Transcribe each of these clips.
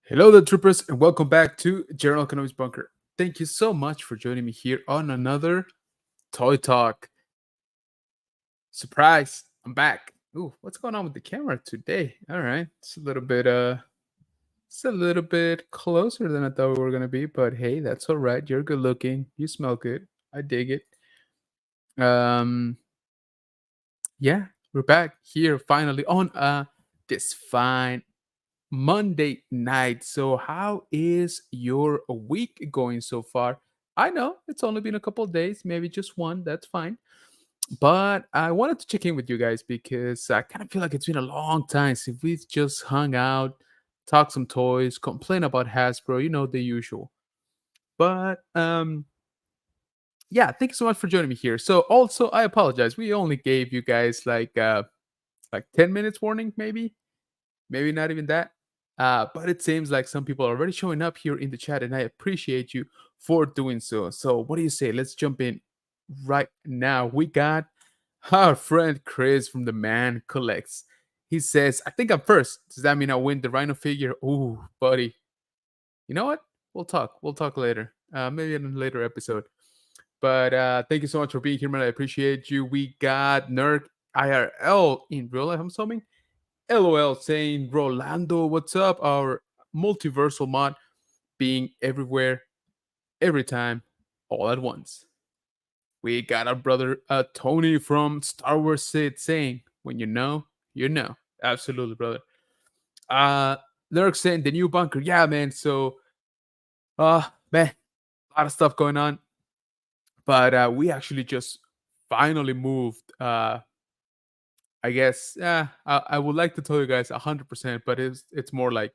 Hello, the troopers, and welcome back to General Economics Bunker. Thank you so much for joining me here on another Toy Talk. Surprise! I'm back. Ooh, what's going on with the camera today? All right, it's a little bit closer than I thought we were gonna be, but hey, that's all right. You're good looking. You smell good. I dig it. Um, yeah, we're back here finally on this fine Monday night. So, how is your week going so far? I know it's only been a couple of days, maybe just one. That's fine. But I wanted to check in with you guys because I kind of feel like it's been a long time since we've just hung out, talked some toys, complain about Hasbro, the usual. But yeah, thank you so much for joining me here. So also I apologize. We only gave you guys like 10 minutes warning, maybe not even that. But it seems like some people are already showing up here in the chat, and I appreciate you for doing so. So, what do you say? Let's jump in right now. We got our friend Chris from the Man Collects. He says, I think I'm first. Does that mean I win the Rhino figure? Ooh, buddy. You know what? We'll talk. We'll talk later. Maybe in a later episode. But thank you so much for being here, man. I appreciate you. We got Nerd IRL in real life, I'm assuming. LOL saying, Rolando, what's up? Our multiversal mod being everywhere, every time, all at once. We got our brother Tony from Star Wars Sid saying, when you know, you know. Absolutely, brother. Uh Lurk saying the new bunker. Yeah, man. So man, a lot of stuff going on. But we actually just finally moved. I guess I would like to tell you guys 100%, but it's more like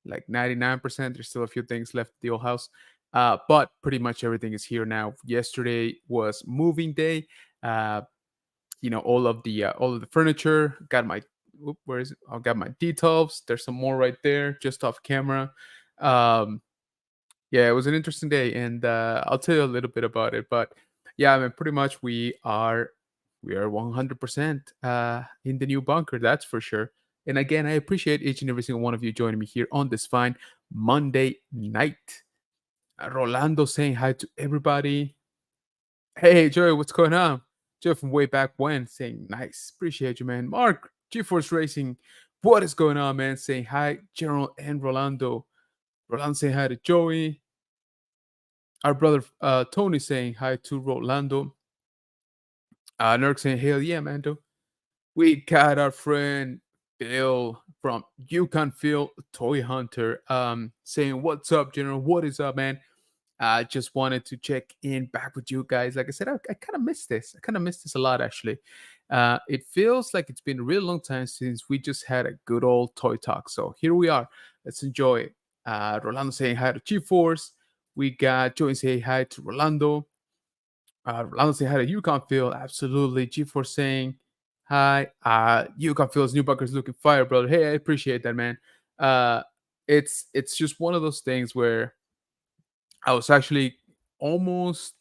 99%. There's still a few things left at the old house. But pretty much everything is here now. Yesterday was moving day. Uh, all of the furniture. Got my where is it? I got my details. There's some more right there, just off camera. Um, yeah, it was an interesting day, and I'll tell you a little bit about it. But yeah, I mean, pretty much we are 100% in the new bunker. That's for sure. And again, I appreciate each and every single one of you joining me here on this fine Monday night. Rolando saying hi to everybody. Hey, Joey, what's going on? Joe from way back when saying nice. Appreciate you, man. Mark, GeForce Racing. What is going on, man? Saying hi, General and Rolando. Rolando saying hi to Joey. Our brother Tony saying hi to Rolando. Nurk saying, hell yeah, Mando. We got our friend Phil from Yukon Phil Toy Hunter saying, what's up, General? What is up, man? I just wanted to check in back with you guys. Like I said, I kind of missed this. I kind of missed this a lot, actually. It feels like it's been a real long time since we just had a good old toy talk. So here we are. Let's enjoy it. Rolando saying hi to Chief Force. We got Joey saying hi to Rolando. Rolando saying hi to Yukon Phil. Absolutely. G4 saying hi. Yukon Phil's new bunker's looking fire, brother. Hey, I appreciate that, man. Uh, it's just one of those things where I was actually almost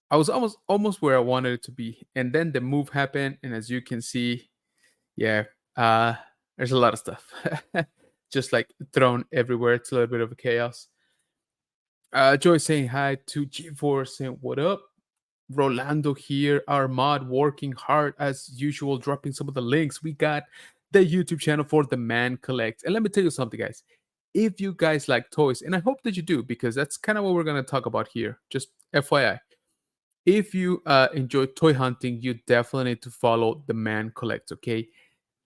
almost where I wanted it to be. And then the move happened, and as you can see, yeah, uh there's a lot of stuff. Just like thrown everywhere. It's a little bit of a chaos. Joy saying hi to G4 saying what up. Rolando here, our mod working hard as usual, dropping some of the links. We got the YouTube channel for The Man Collects. And let me tell you something, guys. If you guys like toys, and I hope that you do, because that's kind of what we're going to talk about here, just FYI. If you enjoy toy hunting, you definitely need to follow The Man Collects, okay?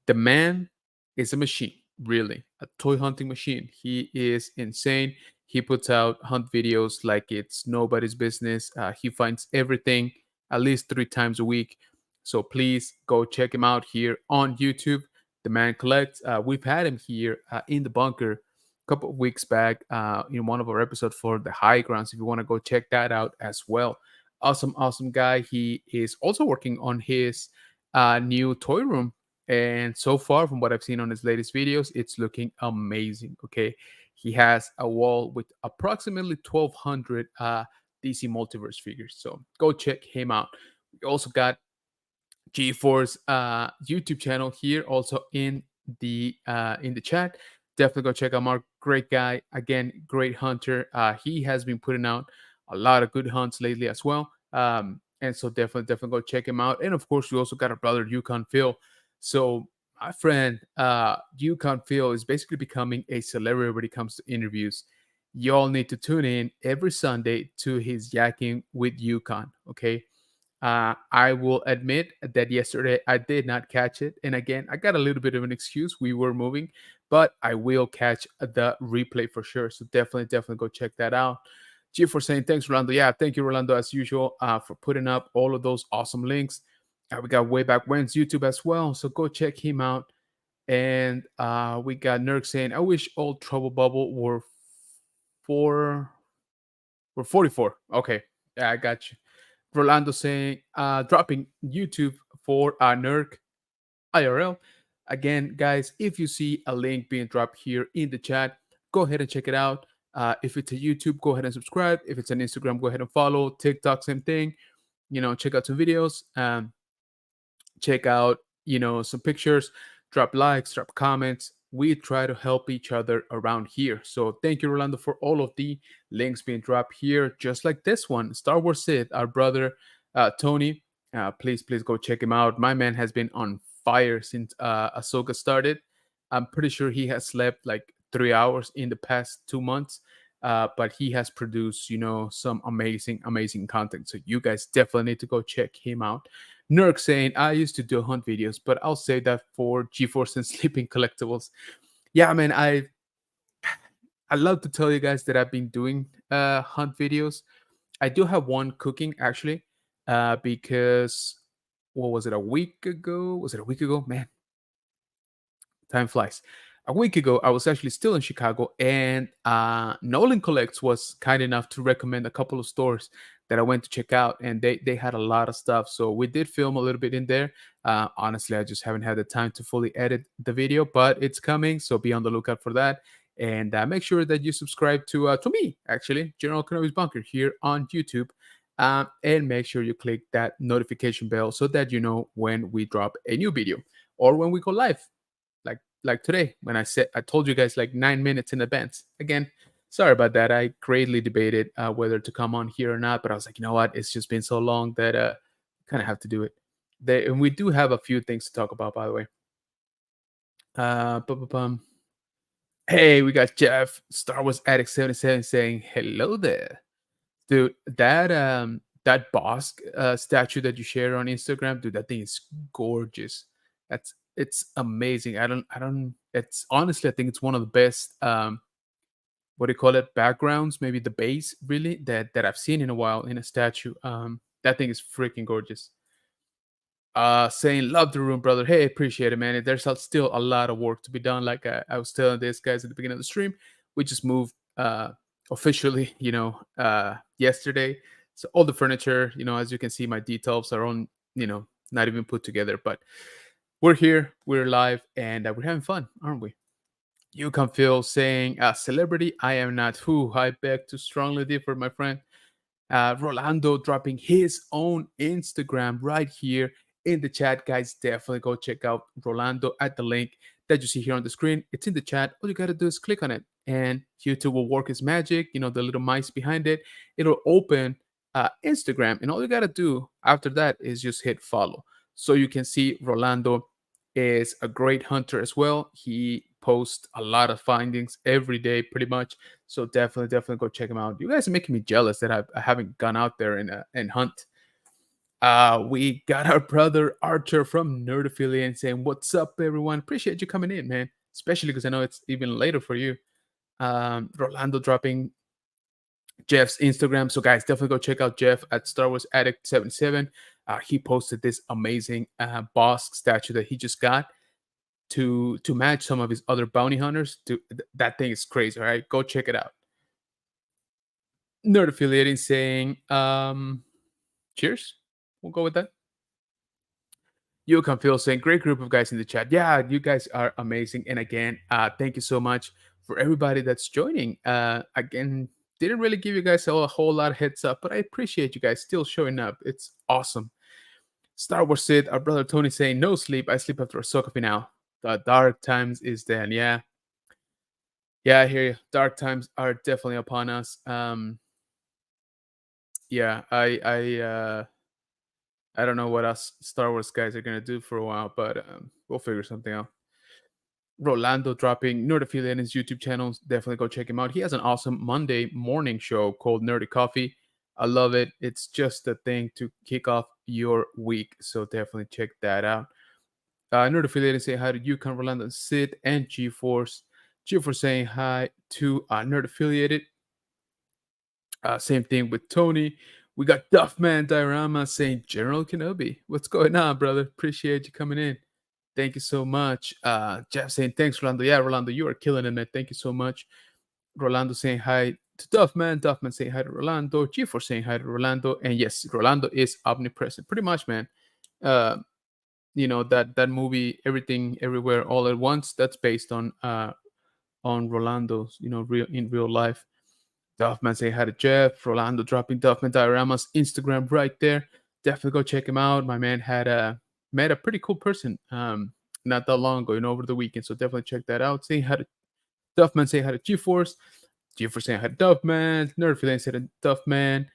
The man is a machine, really, a toy hunting machine. He is insane. He puts out hunt videos like it's nobody's business. He finds everything at least 3 times a week. So please go check him out here on YouTube. The man collects. We've had him here in the bunker a couple of weeks back in one of our episodes for the high grounds. If you want to go check that out as well. Awesome, awesome guy. He is also working on his new toy room, and so far, from what I've seen on his latest videos, it's looking amazing. Okay. He has a wall with approximately 1,200 DC Multiverse figures. So go check him out. We also got GeForce YouTube channel here, also in the chat. definitely go check out Mark. Great guy. Again, great hunter. He has been putting out a lot of good hunts lately as well. And so definitely go check him out. And of course, we also got our brother Yukon Phil. So my friend Yukon Phil is basically becoming a celebrity when it comes to interviews. Y'all need to tune in every Sunday to his Yakking with Yukon. Okay. I will admit that yesterday I did not catch it. And again, I got a little bit of an excuse. We were moving, but I will catch the replay for sure. So definitely go check that out. G for saying thanks, Rolando. Yeah, thank you, Rolando, as usual, for putting up all of those awesome links. We got Way Back When's YouTube as well. So go check him out. And we got Nerk saying, I wish Old Trouble Bubble four were 44. Okay. Yeah, I got you. Rolando saying, dropping YouTube for Nerk IRL. Again, guys, if you see a link being dropped here in the chat, go ahead and check it out. If it's a YouTube, go ahead and subscribe. If it's an Instagram, go ahead and follow. TikTok, same thing. Check out some videos. Check out some pictures, drop likes, drop comments. We try to help each other around here. So thank you, Rolando, for all of the links being dropped here, just like this one. Star Wars Sith, our brother Tony. Please go check him out. My man has been on fire since Ahsoka started. I'm pretty sure he has slept like 3 hours in the past 2 months. But he has produced, some amazing content. So you guys definitely need to go check him out. Nurk saying, I used to do hunt videos, but I'll save that for GeForce and sleeping collectibles. Yeah, man, I love to tell you guys that I've been doing hunt videos. I do have one cooking actually, because what was it, a week ago? Was it a week ago? Man, time flies. A week ago, I was actually still in Chicago, and Nolan Collects was kind enough to recommend a couple of stores that I went to check out, and they had a lot of stuff. So we did film a little bit in there. Honestly, I just haven't had the time to fully edit the video, but it's coming, so be on the lookout for that. And make sure that you subscribe to me, actually, General Kenobi's Bunker here on YouTube. And make sure you click that notification bell so that you know when we drop a new video or when we go live like today when I told you guys like 9 minutes in advance. Again, sorry about that. I greatly debated whether to come on here or not, but I was like, you know what? It's just been so long that kind of have to do it. And we do have a few things to talk about, by the way. Bum. Hey, we got Jeff Star Wars Addict 77 saying hello there, dude. That boss statue that you shared on Instagram, dude, that thing is gorgeous. It's amazing. I don't. It's honestly, I think it's one of the best. What do you call it? Backgrounds, maybe the base, really that I've seen in a while in a statue. That thing is freaking gorgeous. Saying love the room, brother. Hey, appreciate it, man. There's still a lot of work to be done. Like I was telling these guys at the beginning of the stream, we just moved officially, yesterday. So all the furniture, as you can see, my details are on, not even put together. But we're here, we're live, and we're having fun, aren't we? You can feel saying, celebrity, I am not. Who I beg to strongly differ, my friend. Rolando dropping his own Instagram right here in the chat. Guys, definitely go check out Rolando at the link that you see here on the screen. It's in the chat. All you got to do is click on it, and YouTube will work its magic. The little mice behind it. It'll open Instagram, and all you got to do after that is just hit follow. So you can see Rolando is a great hunter as well. He posts a lot of findings every day, pretty much. So definitely go check him out. You guys are making me jealous that I haven't gone out there and hunt. We got our brother Archer from Nerd Affiliate saying, "What's up, everyone? Appreciate you coming in, man. Especially because I know it's even later for you." Rolando dropping Jeff's Instagram. So guys, definitely go check out Jeff at Star Wars Addict 77. He posted this amazing boss statue that he just got to match some of his other bounty hunters. That thing is crazy. All right, go check it out. Nerd affiliating saying, cheers. We'll go with that. You can feel saying great group of guys in the chat. Yeah, you guys are amazing. And again, thank you so much for everybody that's joining. Again, didn't really give you guys a whole lot of heads up, but I appreciate you guys still showing up. It's awesome. Star Wars Sid, our brother Tony saying, no sleep. I sleep after a soccer final. The dark times is then. Yeah. Yeah, I hear you. Dark times are definitely upon us. Yeah, I don't know what us Star Wars guys are gonna do for a while, but we'll figure something out. Rolando dropping Nerd Affiliate in his YouTube channels. Definitely go check him out. He has an awesome Monday morning show called Nerdy Coffee. I love it. It's just a thing to kick off your week. So definitely check that out. Nerd Affiliate saying hi to Yukon, Rolando, Sid, and GeForce. GeForce saying hi to Nerd Affiliated. Same thing with Tony. We got Duffman Diorama saying General Kenobi. What's going on, brother? Appreciate you coming in. Thank you so much. Jeff saying thanks, Rolando. Yeah, Rolando, you are killing it, man. Thank you so much. Rolando saying hi to Duffman. Duffman saying hi to Rolando. G4 saying hi to Rolando. And yes, Rolando is omnipresent. Pretty much, man. Uh, that movie, Everything Everywhere All at Once, that's based on Rolando's, real in real life. Duffman say hi to Jeff. Rolando dropping Duffman Dioramas Instagram right there. Definitely go check him out. My man had met a pretty cool person not that long ago, over the weekend. So definitely check that out. Say hi to Duffman. Say hi to GeForce. GeForce saying hi to Duffman. Nerdfeeling said to Duffman.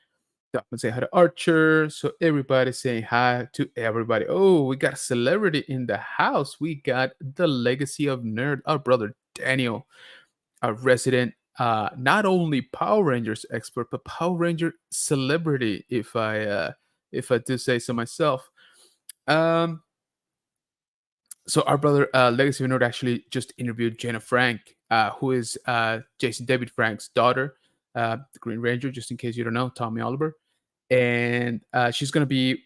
Duffman say hi to Archer. So everybody saying hi to everybody. Oh, we got a celebrity in the house. We got the Legacy of Nerd, our brother Daniel, a resident not only Power Rangers expert but Power Ranger celebrity, if I do say so myself. Um, so our brother Legacy of Nerd actually just interviewed Jenna Frank, who is Jason David Frank's daughter, the Green Ranger. Just in case you don't know, Tommy Oliver, and she's gonna be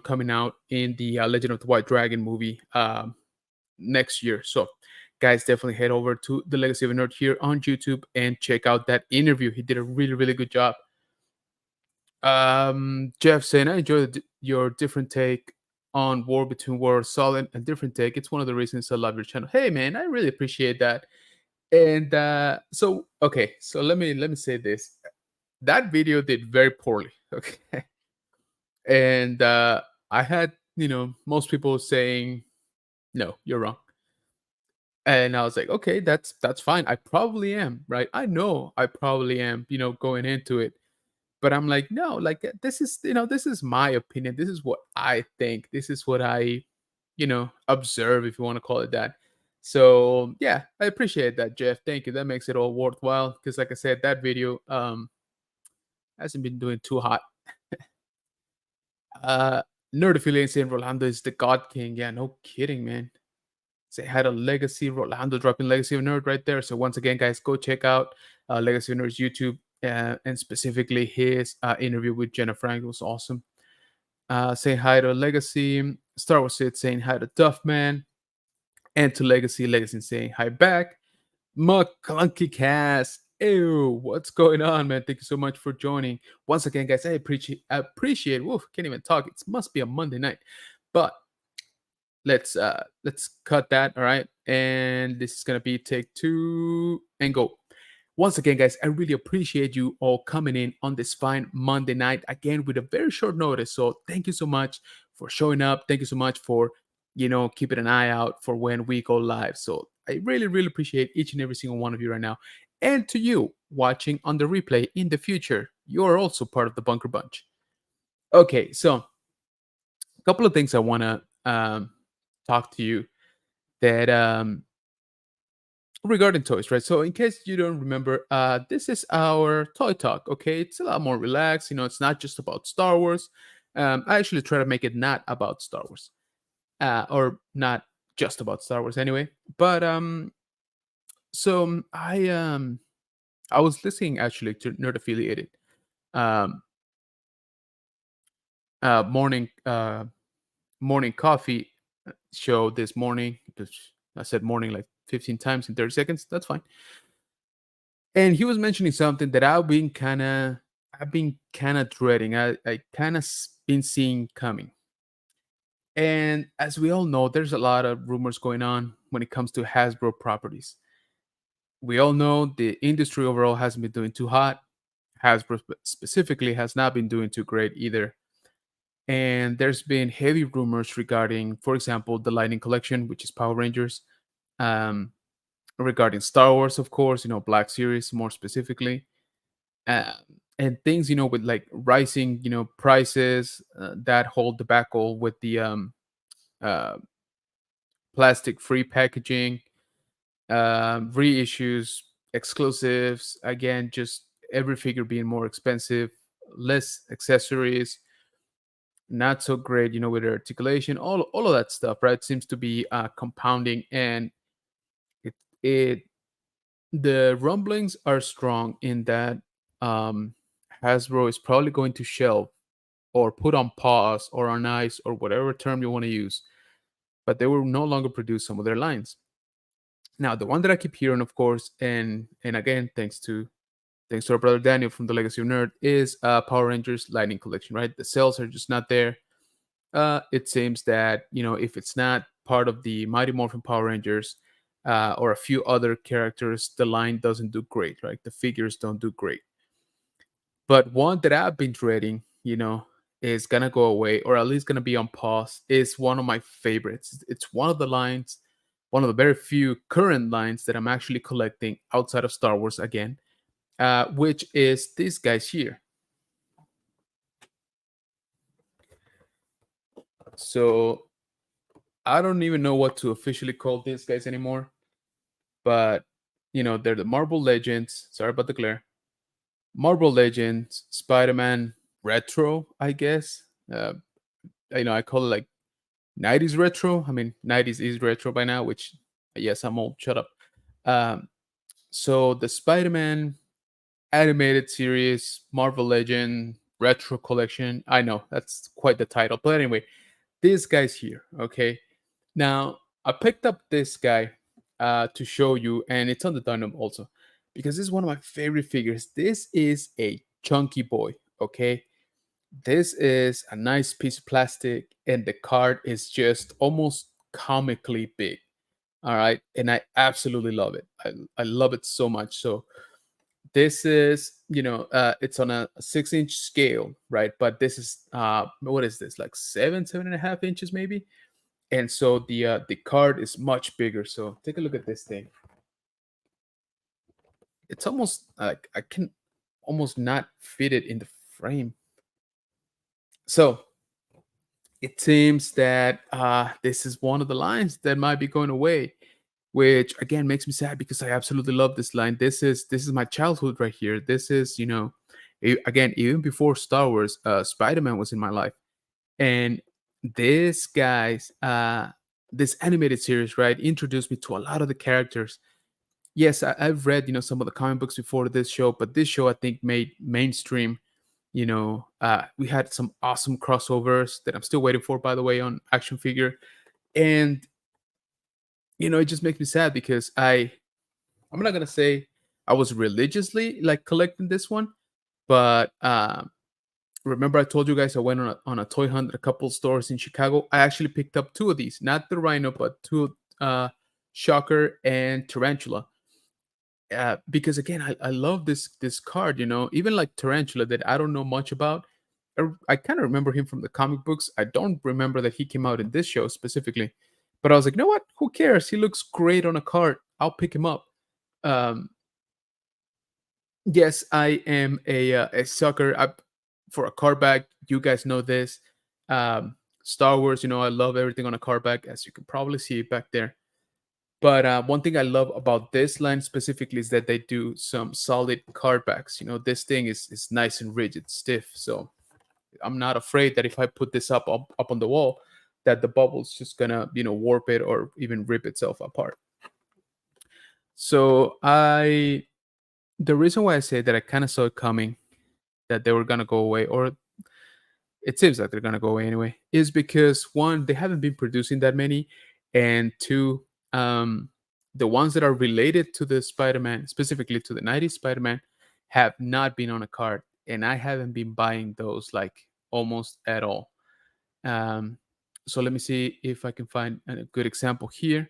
coming out in the Legend of the White Dragon movie next year. So, guys, definitely head over to the Legacy of a Nerd here on YouTube and check out that interview. He did a really, really good job. Jeff saying, I enjoy your different take on War Between Worlds, solid and different take. It's one of the reasons I love your channel. Hey, man, I really appreciate that. And so, okay, so let me say this. That video did very poorly. Okay, and I had most people saying, no, you're wrong. And I was like, okay, that's fine. I probably am, right? I know I probably am, going into it. But I'm like, no, like this is my opinion. This is what I think. This is what I, observe, if you want to call it that. So yeah, I appreciate that, Jeff. Thank you. That makes it all worthwhile. Because like I said, that video hasn't been doing too hot. Uh Nerd affiliate saying Rolando is the God King. Yeah, no kidding, man. Say had a Legacy, Rolando dropping Legacy of Nerd right there. So once again, guys, go check out Legacy of Nerd's YouTube and specifically his interview with Jenna Frank. It was awesome. Say hi to Legacy. Star Wars Sid saying hi to Duffman. And to Legacy, Legacy saying hi back. McClunky Cast. Ew, what's going on, man? Thank you so much for joining. Once again, guys, I appreciate. Woof, can't even talk. It must be a Monday night. But let's cut that, all right, and this is gonna be take two and go. Once again, guys, I really appreciate you all coming in on this fine Monday night again with a very short notice. So thank you so much for showing up. Thank you so much for keeping an eye out for when we go live. So I really, really appreciate each and every single one of you right now, and to you watching on the replay in the future, you're also part of the Bunker Bunch. Okay, so a couple of things I want to talk to you that regarding toys, right? So in case you don't remember, this is our toy talk. Okay, it's a lot more relaxed. It's not just about Star Wars. I actually try to make it not about Star Wars, or not just about Star Wars anyway. But so I was listening actually to Nerd Affiliated um morning morning coffee show this morning. I said morning like 15 times in 30 seconds. That's fine. And he was mentioning something that I've been kind of dreading. I kind of been seeing coming. And as we all know, there's a lot of rumors going on when it comes to Hasbro properties. We all know the industry overall hasn't been doing too hot. Hasbro specifically has not been doing too great either. And there's been heavy rumors regarding, for example, the Lightning Collection, which is Power Rangers. Um, regarding Star Wars, of course, Black Series more specifically, uh, and things, with like rising, prices, that whole debacle with the uh, plastic free packaging, reissues, exclusives, again, just every figure being more expensive, less accessories, not so great, with articulation, all of that stuff, right? Seems to be compounding, and it it the rumblings are strong in that um, Hasbro is probably going to shelve or put on pause or on ice or whatever term you want to use, but they will no longer produce some of their lines. Now, the one that I keep hearing, of course, and again, thanks to our brother Daniel from the Legacy of Nerd, is Power Rangers Lightning Collection. Right, the sales are just not there. It seems that if it's not part of the Mighty Morphin Power Rangers or a few other characters, the line doesn't do great. Right, the figures don't do great. But one that I've been dreading, is gonna go away or at least gonna be on pause. Is one of my favorites. It's one of the lines, one of the very few current lines that I'm actually collecting outside of Star Wars again, which is these guys here. So I don't even know what to officially call these guys anymore, but they're the Marvel Legends. Sorry about the glare. Marvel Legends, Spider-Man Retro, I guess. I call it like 90s retro. I mean, 90s is retro by now, which yes, I'm old. Shut up. Um, so the Spider-Man animated series, Marvel Legend Retro Collection. I know that's quite the title, but anyway, this guy's here. Okay, now I picked up this guy to show you, and it's on the Dynamo also because this is one of my favorite figures. This is a chunky boy. Okay, this is a nice piece of plastic, and the card is just almost comically big. All right, and I absolutely love it. I love it so much. So this is, it's on a 6-inch scale, right? But this is what is this, like 7.5 inches maybe? And so the card is much bigger. So take a look at this thing. It's almost like I can almost not fit it in the frame. So it seems that this is one of the lines that might be going away, which again makes me sad because I absolutely love this line. This is my childhood right here. This is, again, even before Star Wars, Spider-Man was in my life. And this guy's this animated series, right, introduced me to a lot of the characters. Yes, I've read, some of the comic books before this show, but this show I think made mainstream. We had some awesome crossovers that I'm still waiting for, by the way, on action figure. And it just makes me sad because I'm not gonna say I was religiously like collecting this one, but remember I told you guys I went on a toy hunt at a couple stores in Chicago. I actually picked up two of these, not the Rhino, but two, Shocker and Tarantula. Because again, I love this card. Even like Tarantula that I don't know much about. I kind of remember him from the comic books. I don't remember that he came out in this show specifically. But I was like, you know what? Who cares? He looks great on a card. I'll pick him up. Um, yes, I am a sucker for a card back. You guys know this. Star Wars, I love everything on a card back, as you can probably see back there. But one thing I love about this line specifically is that they do some solid card backs. This thing is nice and rigid, stiff. So I'm not afraid that if I put this up on the wall, that the bubble's just gonna warp it or even rip itself apart. So the reason why I say that I kind of saw it coming, that they were gonna go away, or it seems like they're gonna go away anyway, is because one, they haven't been producing that many, and two, the ones that are related to the Spider-Man, specifically to the '90s Spider-Man, have not been on a card, and I haven't been buying those like almost at all. Um, so let me see if I can find a good example here.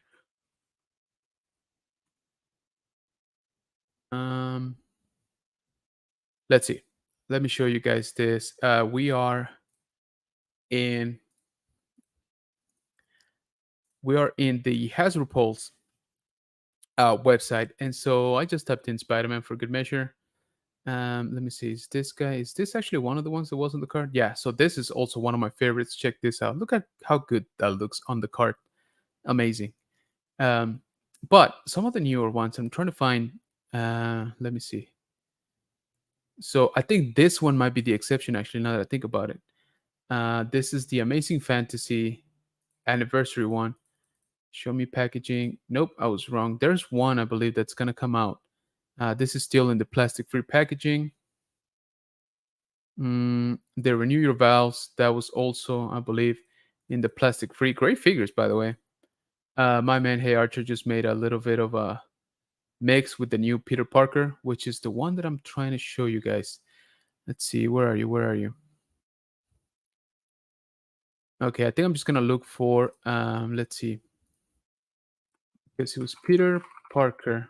Um, let's see. Let me show you guys this. In we are in the Hasbro polls. website, and so I just typed in Spider-Man for good measure. Let me see. Is this guy? Is this actually one of the ones that was on the card? Yeah. So this is also one of my favorites. Check this out. Look at how good that looks on the card. Amazing. Um, but some of the newer ones, I'm trying to find. Let me see. So I think this one might be the exception. Actually, now that I think about it, this is the Amazing Fantasy anniversary one. Show me packaging. Nope, I was wrong. There's one I believe that's gonna come out. This is still in the plastic-free packaging. The Renew Your Valves, that was also, I believe, in the plastic-free. Great figures, by the way. My man, Hey Archer, just made a little bit of a mix with the new Peter Parker, which is the one that I'm trying to show you guys. Let's see, where are you? Where are you? Okay, I think I'm just gonna look for. Let's see, because it was Peter Parker.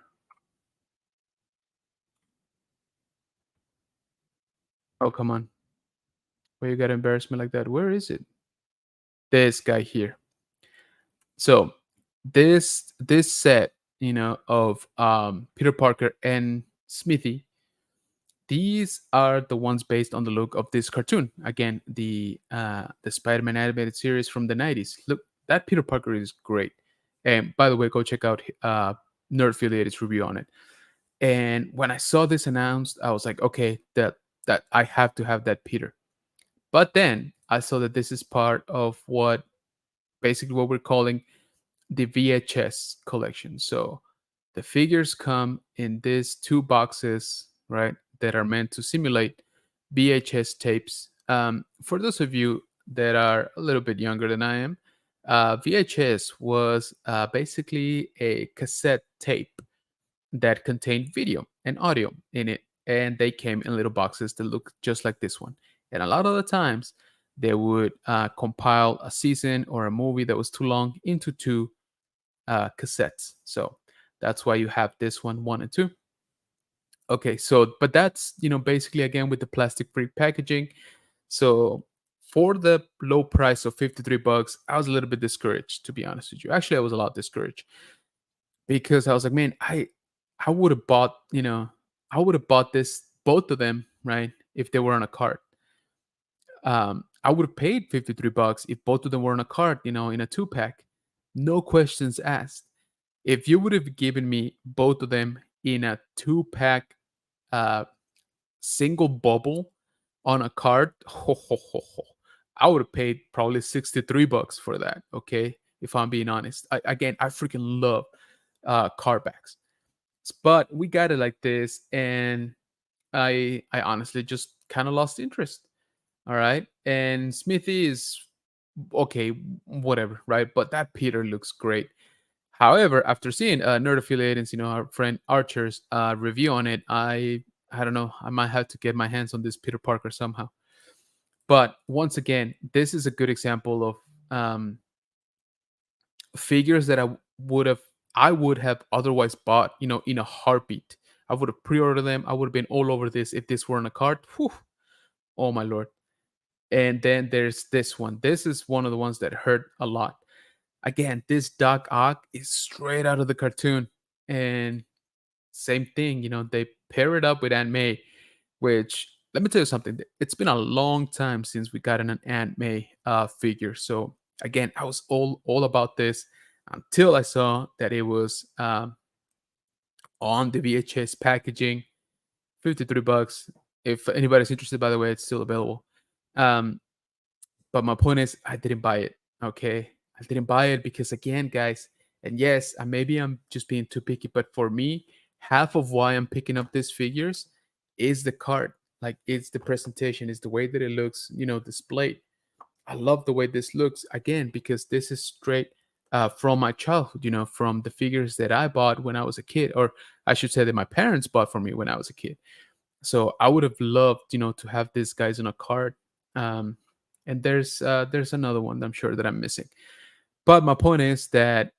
Oh, come on. Why you gotta embarrass me like that? Where is it? This guy here. So this set, of Peter Parker and Smithy, these are the ones based on the look of this cartoon. Again, the Spider-Man animated series from the 90s. Look, that Peter Parker is great. And by the way, go check out Nerd Affiliated's review on it. And when I saw this announced, I was like, okay, that I have to have that Peter. But then I saw that this is part of what basically what we're calling the VHS collection. So the figures come in these two boxes, right, that are meant to simulate VHS tapes. For those of you that are a little bit younger than I am, VHS was basically a cassette tape that contained video and audio in it, and they came in little boxes that look just like this one. And a lot of the times, they would compile a season or a movie that was too long into two cassettes. So that's why you have this one and two. Okay, so but that's basically again with the plastic-free packaging. So for the low price of $53, I was a little bit discouraged, to be honest with you. Actually, I was a lot discouraged because I was like, man, I would have bought, I would have bought this both of them, right? If they were on a cart. I would have paid $53 if both of them were on a cart, in a two-pack. No questions asked. If you would have given me both of them in a two-pack uh single bubble on a cart, ho, ho, ho, ho, I would have paid probably $63 for that. Okay, if I'm being honest. Again, I freaking love cart backs, but we got it like this, and I honestly just kind of lost interest. All right, and Smithy is okay, whatever, right? But that Peter looks great. However, after seeing Nerd Affiliates, our friend Archer's review on it, I don't know, I might have to get my hands on this Peter Parker somehow. But once again, this is a good example of figures that I would have otherwise bought, in a heartbeat. I would have pre-ordered them. I would have been all over this if this were on a cart. Whew, oh my lord! And then there's this one. This is one of the ones that hurt a lot. Again, this Doc Ock is straight out of the cartoon, and same thing, they pair it up with Aunt May, which let me tell you something. It's been a long time since we got an Aunt May figure. So again, I was all about this until I saw that it was on the VHS packaging, $53. If anybody's interested, by the way, it's still available. Um, but my point is, I didn't buy it. Okay, I didn't buy it because again, guys, and yes, maybe I'm just being too picky, but for me, half of why I'm picking up these figures is the card. Like it's the presentation, it's the way that it looks, displayed. I love the way this looks again because this is straight from my childhood, from the figures that I bought when I was a kid, or I should say that my parents bought for me when I was a kid. So I would have loved, to have these guys on a card. Um, and there's another one I'm sure that I'm missing. But my point is that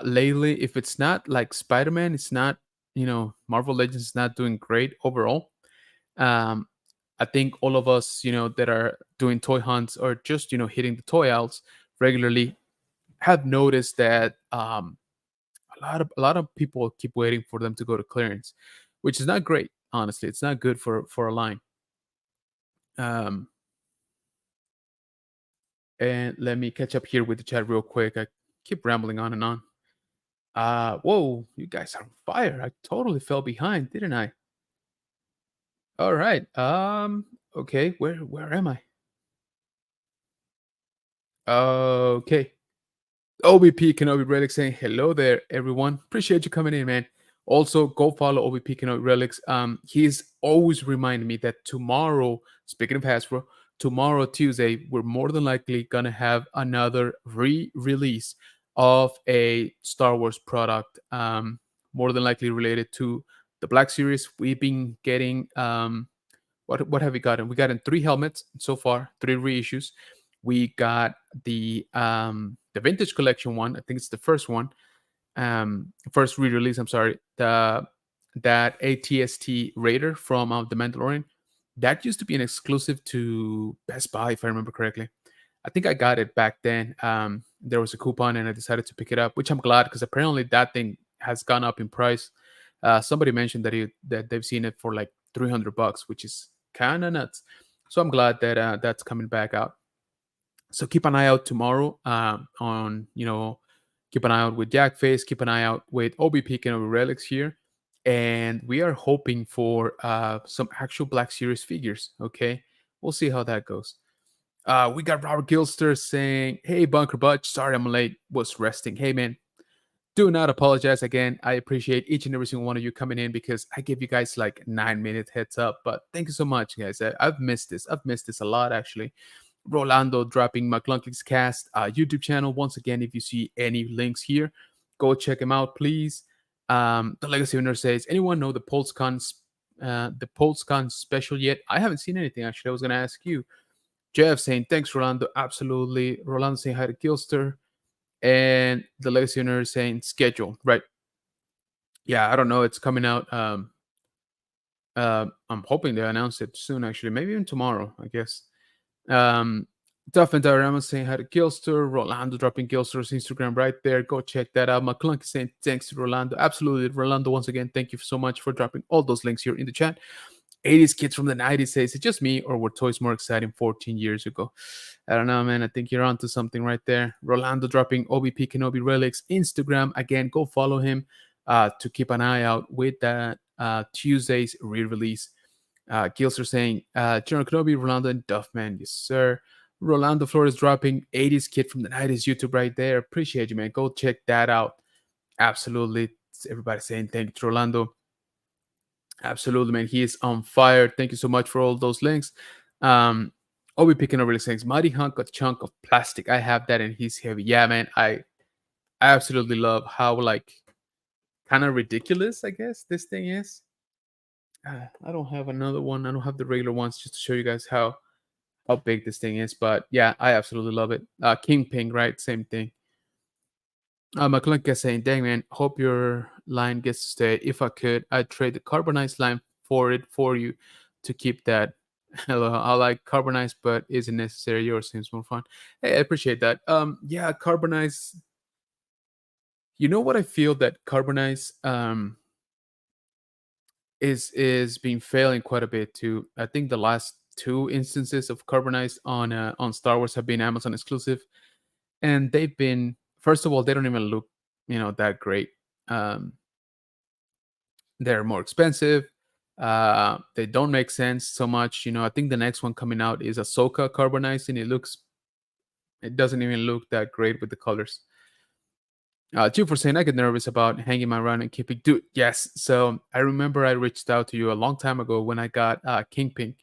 lately, if it's not like Spider-Man, it's not, Marvel Legends is not doing great overall. Um, I think all of us, that are doing toy hunts or just, hitting the toy outs regularly have noticed that a a lot of people keep waiting for them to go to clearance, which is not great. Honestly, it's not good for a line. Um, and let me catch up here with the chat real quick. I keep rambling on and on. Whoa, you guys are on fire. I totally fell behind, didn't I? All right. Okay, where am I? Okay. OBP Kenobi Relics saying hello there, everyone. Appreciate you coming in, man. Also, go follow OBP Kenobi Relics. He's always reminding me that tomorrow, speaking of Hasbro, tomorrow Tuesday, we're more than likely gonna have another re-release of a Star Wars product. More than likely related to the Black Series. We've been getting what have we gotten? We gotten three helmets so far, three reissues. We got the vintage collection one. I think it's the first one, first re-release. I'm sorry, the that ATST Raider from the Mandalorian. That used to be an exclusive to Best Buy, if I remember correctly. I think I got it back then. There was a coupon, and I decided to pick it up, which I'm glad because apparently that thing has gone up in price. Somebody mentioned that they've seen it for like $300, which is kind of nuts. So I'm glad that that's coming back out. So keep an eye out tomorrow on keep an eye out with Jackface, keep an eye out with OBP and Relics here, and we are hoping for some actual Black Series figures. Okay, we'll see how that goes. We got Robert Gilster saying, "Hey Bunker Butch, sorry I'm late. Was resting. Hey man, do not apologize again. I appreciate each and every single one of you coming in because I give you guys like 9 minute heads up. But thank you so much, guys. I've missed this. I've missed this a lot actually. Rolando dropping McClunkey's cast YouTube channel. Once again, if you see any links here, go check him out, please. The Legacy Winner says, anyone know the PulseCon special yet? I haven't seen anything actually. I was gonna ask you. Jeff saying, thanks, Rolando. Absolutely. Rolando saying hi to Gilster. And the Legacy Winner saying schedule. Right. Yeah, I don't know. It's coming out. I'm hoping they announce it soon, actually. Maybe even tomorrow, I guess. Duff and Diorama saying hi to Gilster. Rolando dropping Gilster's Instagram right there. Go check that out. McClunky saying thanks to Rolando. Absolutely. Rolando, once again, thank you so much for dropping all those links here in the chat. 80s kids from the 90s says, it's just me, or were toys more exciting 14 years ago? I don't know, man. I think you're onto something right there. Rolando dropping OBP Kenobi Relics Instagram. Again, go follow him to keep an eye out with that Tuesday's re-release. Gilster saying, General Kenobi, Rolando, and Duffman. Yes, sir. Rolando Flores dropping 80s kid from the 90s YouTube right there. Appreciate you, man. Go check that out. Absolutely. Everybody saying thank you to Rolando. Absolutely, man. He is on fire. Thank you so much for all those links. I'll be picking up really things. Mighty Hunk, a chunk of plastic. I have that and he's heavy. Yeah, man. I absolutely love how like kind of ridiculous, I guess, this thing is. I don't have another one. I don't have the regular ones just to show you guys how big this thing is. But yeah, I absolutely love it. Kingpin, right? Same thing. McClunky saying, dang man, hope your line gets to stay. If I could, I'd trade the carbonized line for you to keep that. Hello, I like carbonized, but isn't necessary. Yours seems more fun. Hey, I appreciate that. Yeah, carbonized. You know what I feel that carbonized is been failing quite a bit too. I think the last two instances of carbonized on Star Wars have been Amazon exclusive, and they've been, first of all, they don't even look that great. Um, they're more expensive. They don't make sense so much. I think the next one coming out is Ahsoka carbonized, and it doesn't even look that great with the colors. Two for saying I get nervous about hanging my run and keeping. Dude, yes. So I remember I reached out to you a long time ago when I got Kingpin,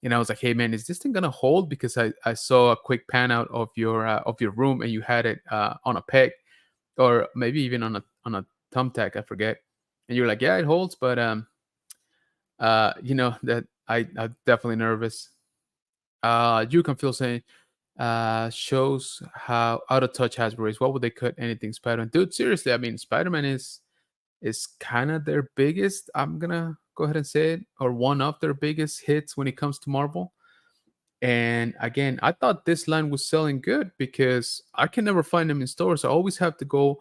and I was like, "Hey man, is this thing gonna hold?" Because I saw a quick pan out of your room and you had it on a peg, or maybe even on a thumbtack. I forget. And you're like, "Yeah, it holds," but that I'm definitely nervous. You can feel saying shows how out of touch Hasbro is. What would they cut anything Spider-Man? Dude, seriously, I mean, Spider-Man is kind of their biggest. I'm gonna go ahead and say it, or one of their biggest hits when it comes to Marvel. And again, I thought this line was selling good because I can never find them in stores. I always have to go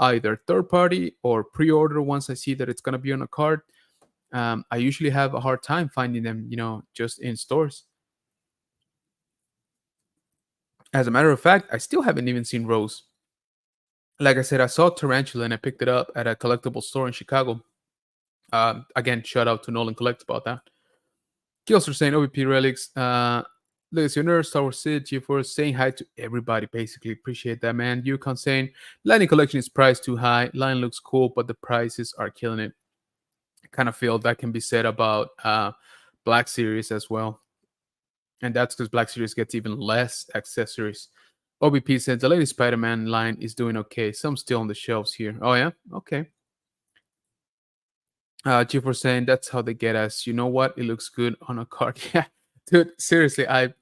either third party or pre-order once I see that it's gonna be on a card. I usually have a hard time finding them, just in stores. As a matter of fact, I still haven't even seen Rose. Like I said, I saw Tarantula and I picked it up at a collectible store in Chicago. Again, shout out to Nolan Collect about that. Kills are saying OVP relics. Legacy of Nerd, Star Wars Sid, G4 saying hi to everybody. Basically, appreciate that, man. Yukon saying Lightning Collection is priced too high. Line looks cool, but the prices are killing it. I kind of feel that can be said about Black Series as well, and that's because Black Series gets even less accessories. OBP says the latest Spider-Man line is doing okay. Some still on the shelves here. Oh yeah, okay. G4 saying that's how they get us. You know what? It looks good on a card. Yeah, dude. Seriously, I've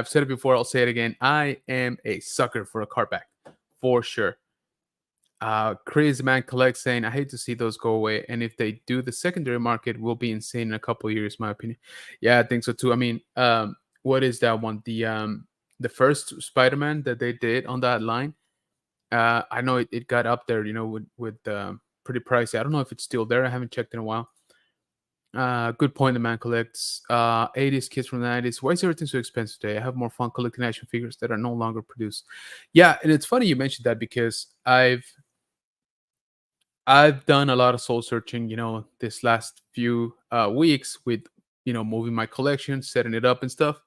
said it before. I'll say it again. I am a sucker for a card back, for sure. Crazy Man Collect saying, I hate to see those go away. And if they do, the secondary market will be insane in a couple of years, my opinion. Yeah, I think so too. I mean, what is that one? The first Spider-Man that they did on that line. I know it got up there, with pretty pricey. I don't know if it's still there. I haven't checked in a while. Good point. The man collects 80s kids from the 90s. Why is everything so expensive today? I have more fun collecting action figures that are no longer produced. Yeah, and it's funny you mentioned that because I've done a lot of soul searching, this last few weeks with, moving my collection, setting it up and stuff.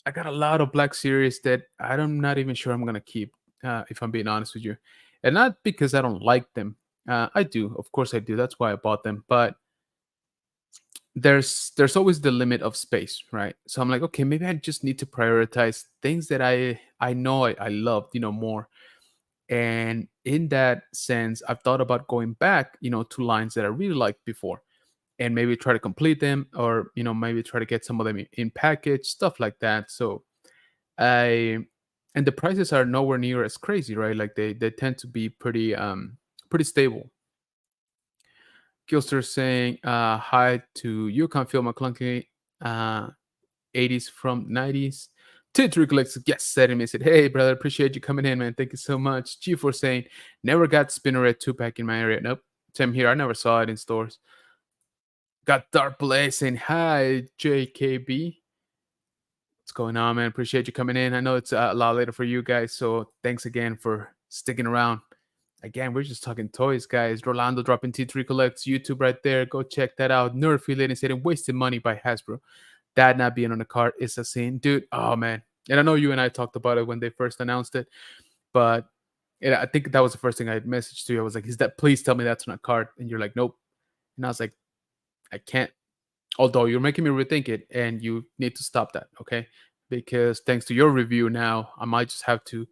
I got a lot of Black Series that I'm not even sure I'm gonna keep, if I'm being honest with you, and not because I don't like them. I do, of course, I do. That's why I bought them. But there's always the limit of space, right? So I'm like, okay, maybe I just need to prioritize things that I know I loved, more. And in that sense, I've thought about going back, to lines that I really liked before, and maybe try to complete them, or maybe try to get some of them in package, stuff like that. So I and the prices are nowhere near as crazy, right? Like they tend to be pretty stable. Gilster saying hi to Yukon Phil McClunky, uh 80s from 90s. Titri collects yes, said him. He said, hey brother, appreciate you coming in, man. Thank you so much. G4 saying, never got Spinneret 2-pack in my area. Nope. Same here. I never saw it in stores. Got Dark Play saying hi, JKB. What's going on, man? Appreciate you coming in. I know it's a lot later for you guys, so thanks again for sticking around. Again, we're just talking toys, guys. Rolando dropping T3 Collects YouTube right there. Go check that out. Nerd Related saying wasted money by Hasbro. That not being on the card is a scene, dude. Oh man, and I know you and I talked about it when they first announced it, but I think that was the first thing I messaged to you. I was like, "Is that? Please tell me that's on a card." And you're like, "Nope." And I was like, "I can't." Although you're making me rethink it, and you need to stop that, okay? Because thanks to your review, now I might just have to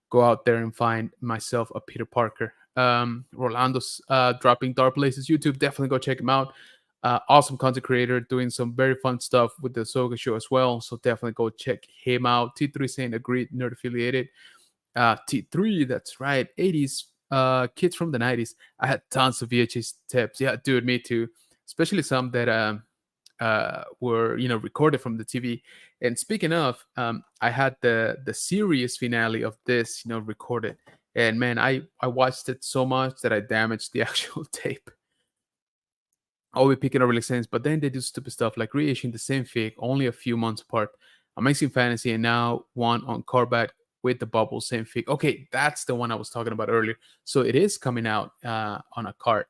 go out there and find myself a Peter Parker. Rolando's dropping Dark Places YouTube. Definitely go check him out. Awesome content creator doing some very fun stuff with the Soga show as well. So definitely go check him out. T3 saying agreed, nerd affiliated. T3, that's right. 80s kids from the 90s. I had tons of VHS tapes. Yeah, dude, me too. Especially some that were recorded from the TV. And speaking of, I had the series finale of this recorded. And man, I watched it so much that I damaged the actual tape. Always picking up really sense, but then they do stupid stuff like reissuing the same fig only a few months apart. Amazing Fantasy and now one on Corbat with the bubble, same fig. Okay, that's the one I was talking about earlier. So it is coming out on a cart,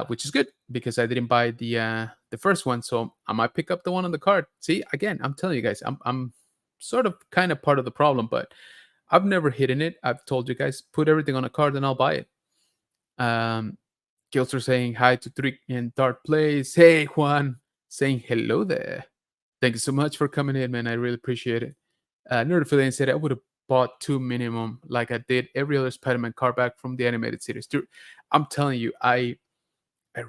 which is good because I didn't buy the first one, so I might pick up the one on the cart. See, again, I'm telling you guys, I'm sort of kind of part of the problem, but I've never hidden it. I've told you guys, put everything on a card and I'll buy it. Kilster saying hi to Trick and Dark Place. Hey, Juan, saying hello there. Thank you so much for coming in, man. I really appreciate it. Nerd Affiliate said I would have bought two minimum, like I did every other Spider-Man card back from the animated series. Dude, I'm telling you, I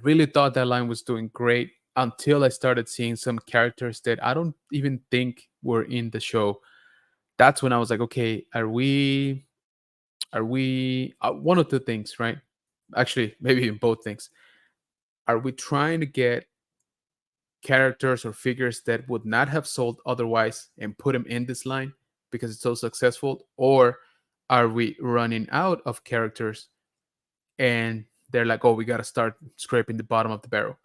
really thought that line was doing great until I started seeing some characters that I don't even think were in the show. That's when I was like, okay, are we one of two things, right? Actually, maybe even both things. Are we trying to get characters or figures that would not have sold otherwise and put them in this line because it's so successful? Or are we running out of characters and they're like, "Oh, we got to start scraping the bottom of the barrel."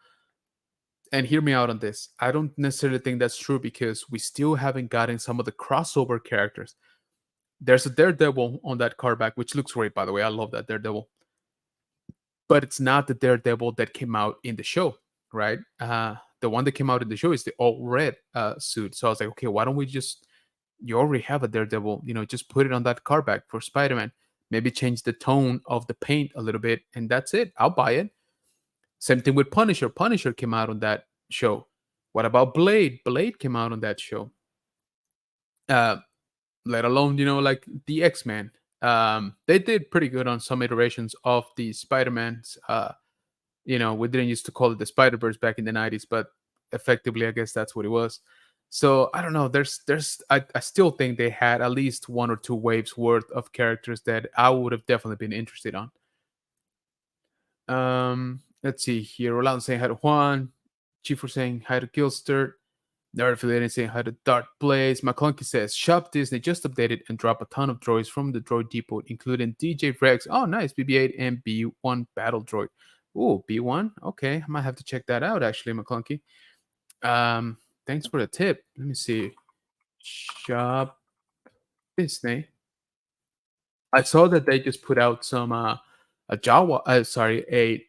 And hear me out on this. I don't necessarily think that's true because we still haven't gotten some of the crossover characters. There's a Daredevil on that card back, which looks great, by the way. I love that Daredevil, but it's not the Daredevil that came out in the show, right? The one that came out in the show is the all red suit. So I was like, okay, why don't we just, you already have a Daredevil, just put it on that card back for Spider Man. Maybe change the tone of the paint a little bit, and that's it. I'll buy it. Same thing with Punisher. Punisher came out on that show. What about Blade? Blade came out on that show. Uh, let alone like the X-Men. They did pretty good on some iterations of the Spider-Mans. We didn't used to call it the Spider-Verse back in the 90s, but effectively I guess that's what it was. So I don't know, I still think they had at least one or two waves worth of characters that I would have definitely been interested on. Let's see here. Rolando saying hi to Juan. Chief for saying hi to Gilster. Nerd affiliated saying hi to Dark Blaze. McClunky says Shop Disney just updated and dropped a ton of droids from the droid depot, including DJ Rex. Oh, nice. BB-8 and B1 battle droid. Ooh, B1. Okay, I might have to check that out actually, McClunky. Thanks for the tip. Let me see. Shop Disney. I saw that they just put out some a Jawa, a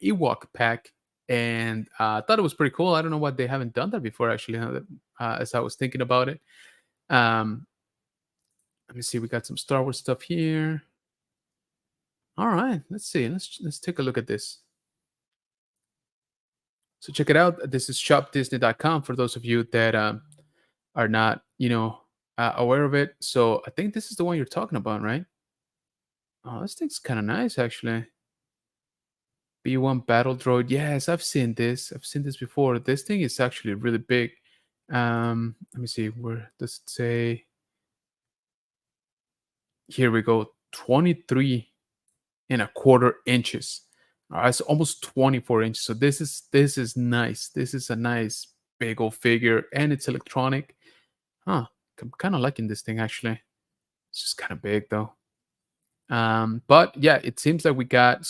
Ewok pack, and I thought it was pretty cool. I don't know why they haven't done that before. Actually, as I was thinking about it, um, let me see. We got some Star Wars stuff here. All right, let's see. Let's take a look at this. So check it out. This is shopdisney.com for those of you that are not, aware of it. So I think this is the one you're talking about, right? Oh, this thing's kind of nice, actually. B1 battle droid. Yes, I've seen this. I've seen this before. This thing is actually really big. Let me see. Where does it say? Here we go. 23.25 inches. All right, it's almost 24 inches. So this is nice. This is a nice big old figure, and it's electronic. Huh. I'm kind of liking this thing actually. It's just kind of big though. But yeah, it seems like we got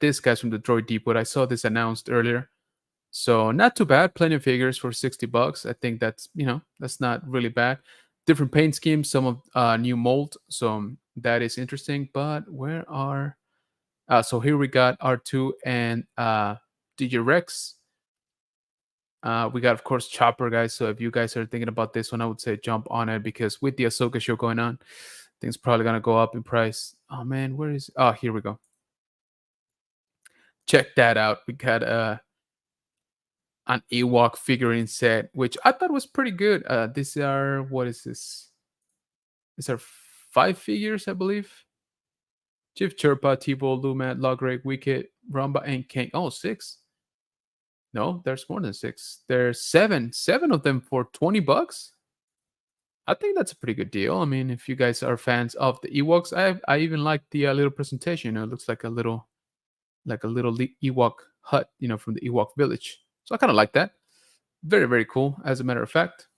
this guys from the Droid Depot. I saw this announced earlier. So not too bad. Plenty of figures for $60. I think that's not really bad. Different paint schemes, some of new mold. So that is interesting. But where are so here we got R2 and DJ Rex. We got of course Chopper guys. So if you guys are thinking about this one, I would say jump on it because with the Ahsoka show going on, things probably gonna go up in price. Oh man, where is here we go. Check that out. We got an Ewok figurine set, which I thought was pretty good. These are what is this? These are 5 figures, I believe. Chief Chirpa, T-Ball, Lumet, Lograke, Wicket, Rumba, and King. Oh, six. No, there's more than six. There's seven. Seven of them for $20. I think that's a pretty good deal. I mean, if you guys are fans of the Ewoks, I even like the little presentation. It looks like a little Ewok hut, from the Ewok village. So I kind of like that. Very, very cool, as a matter of fact.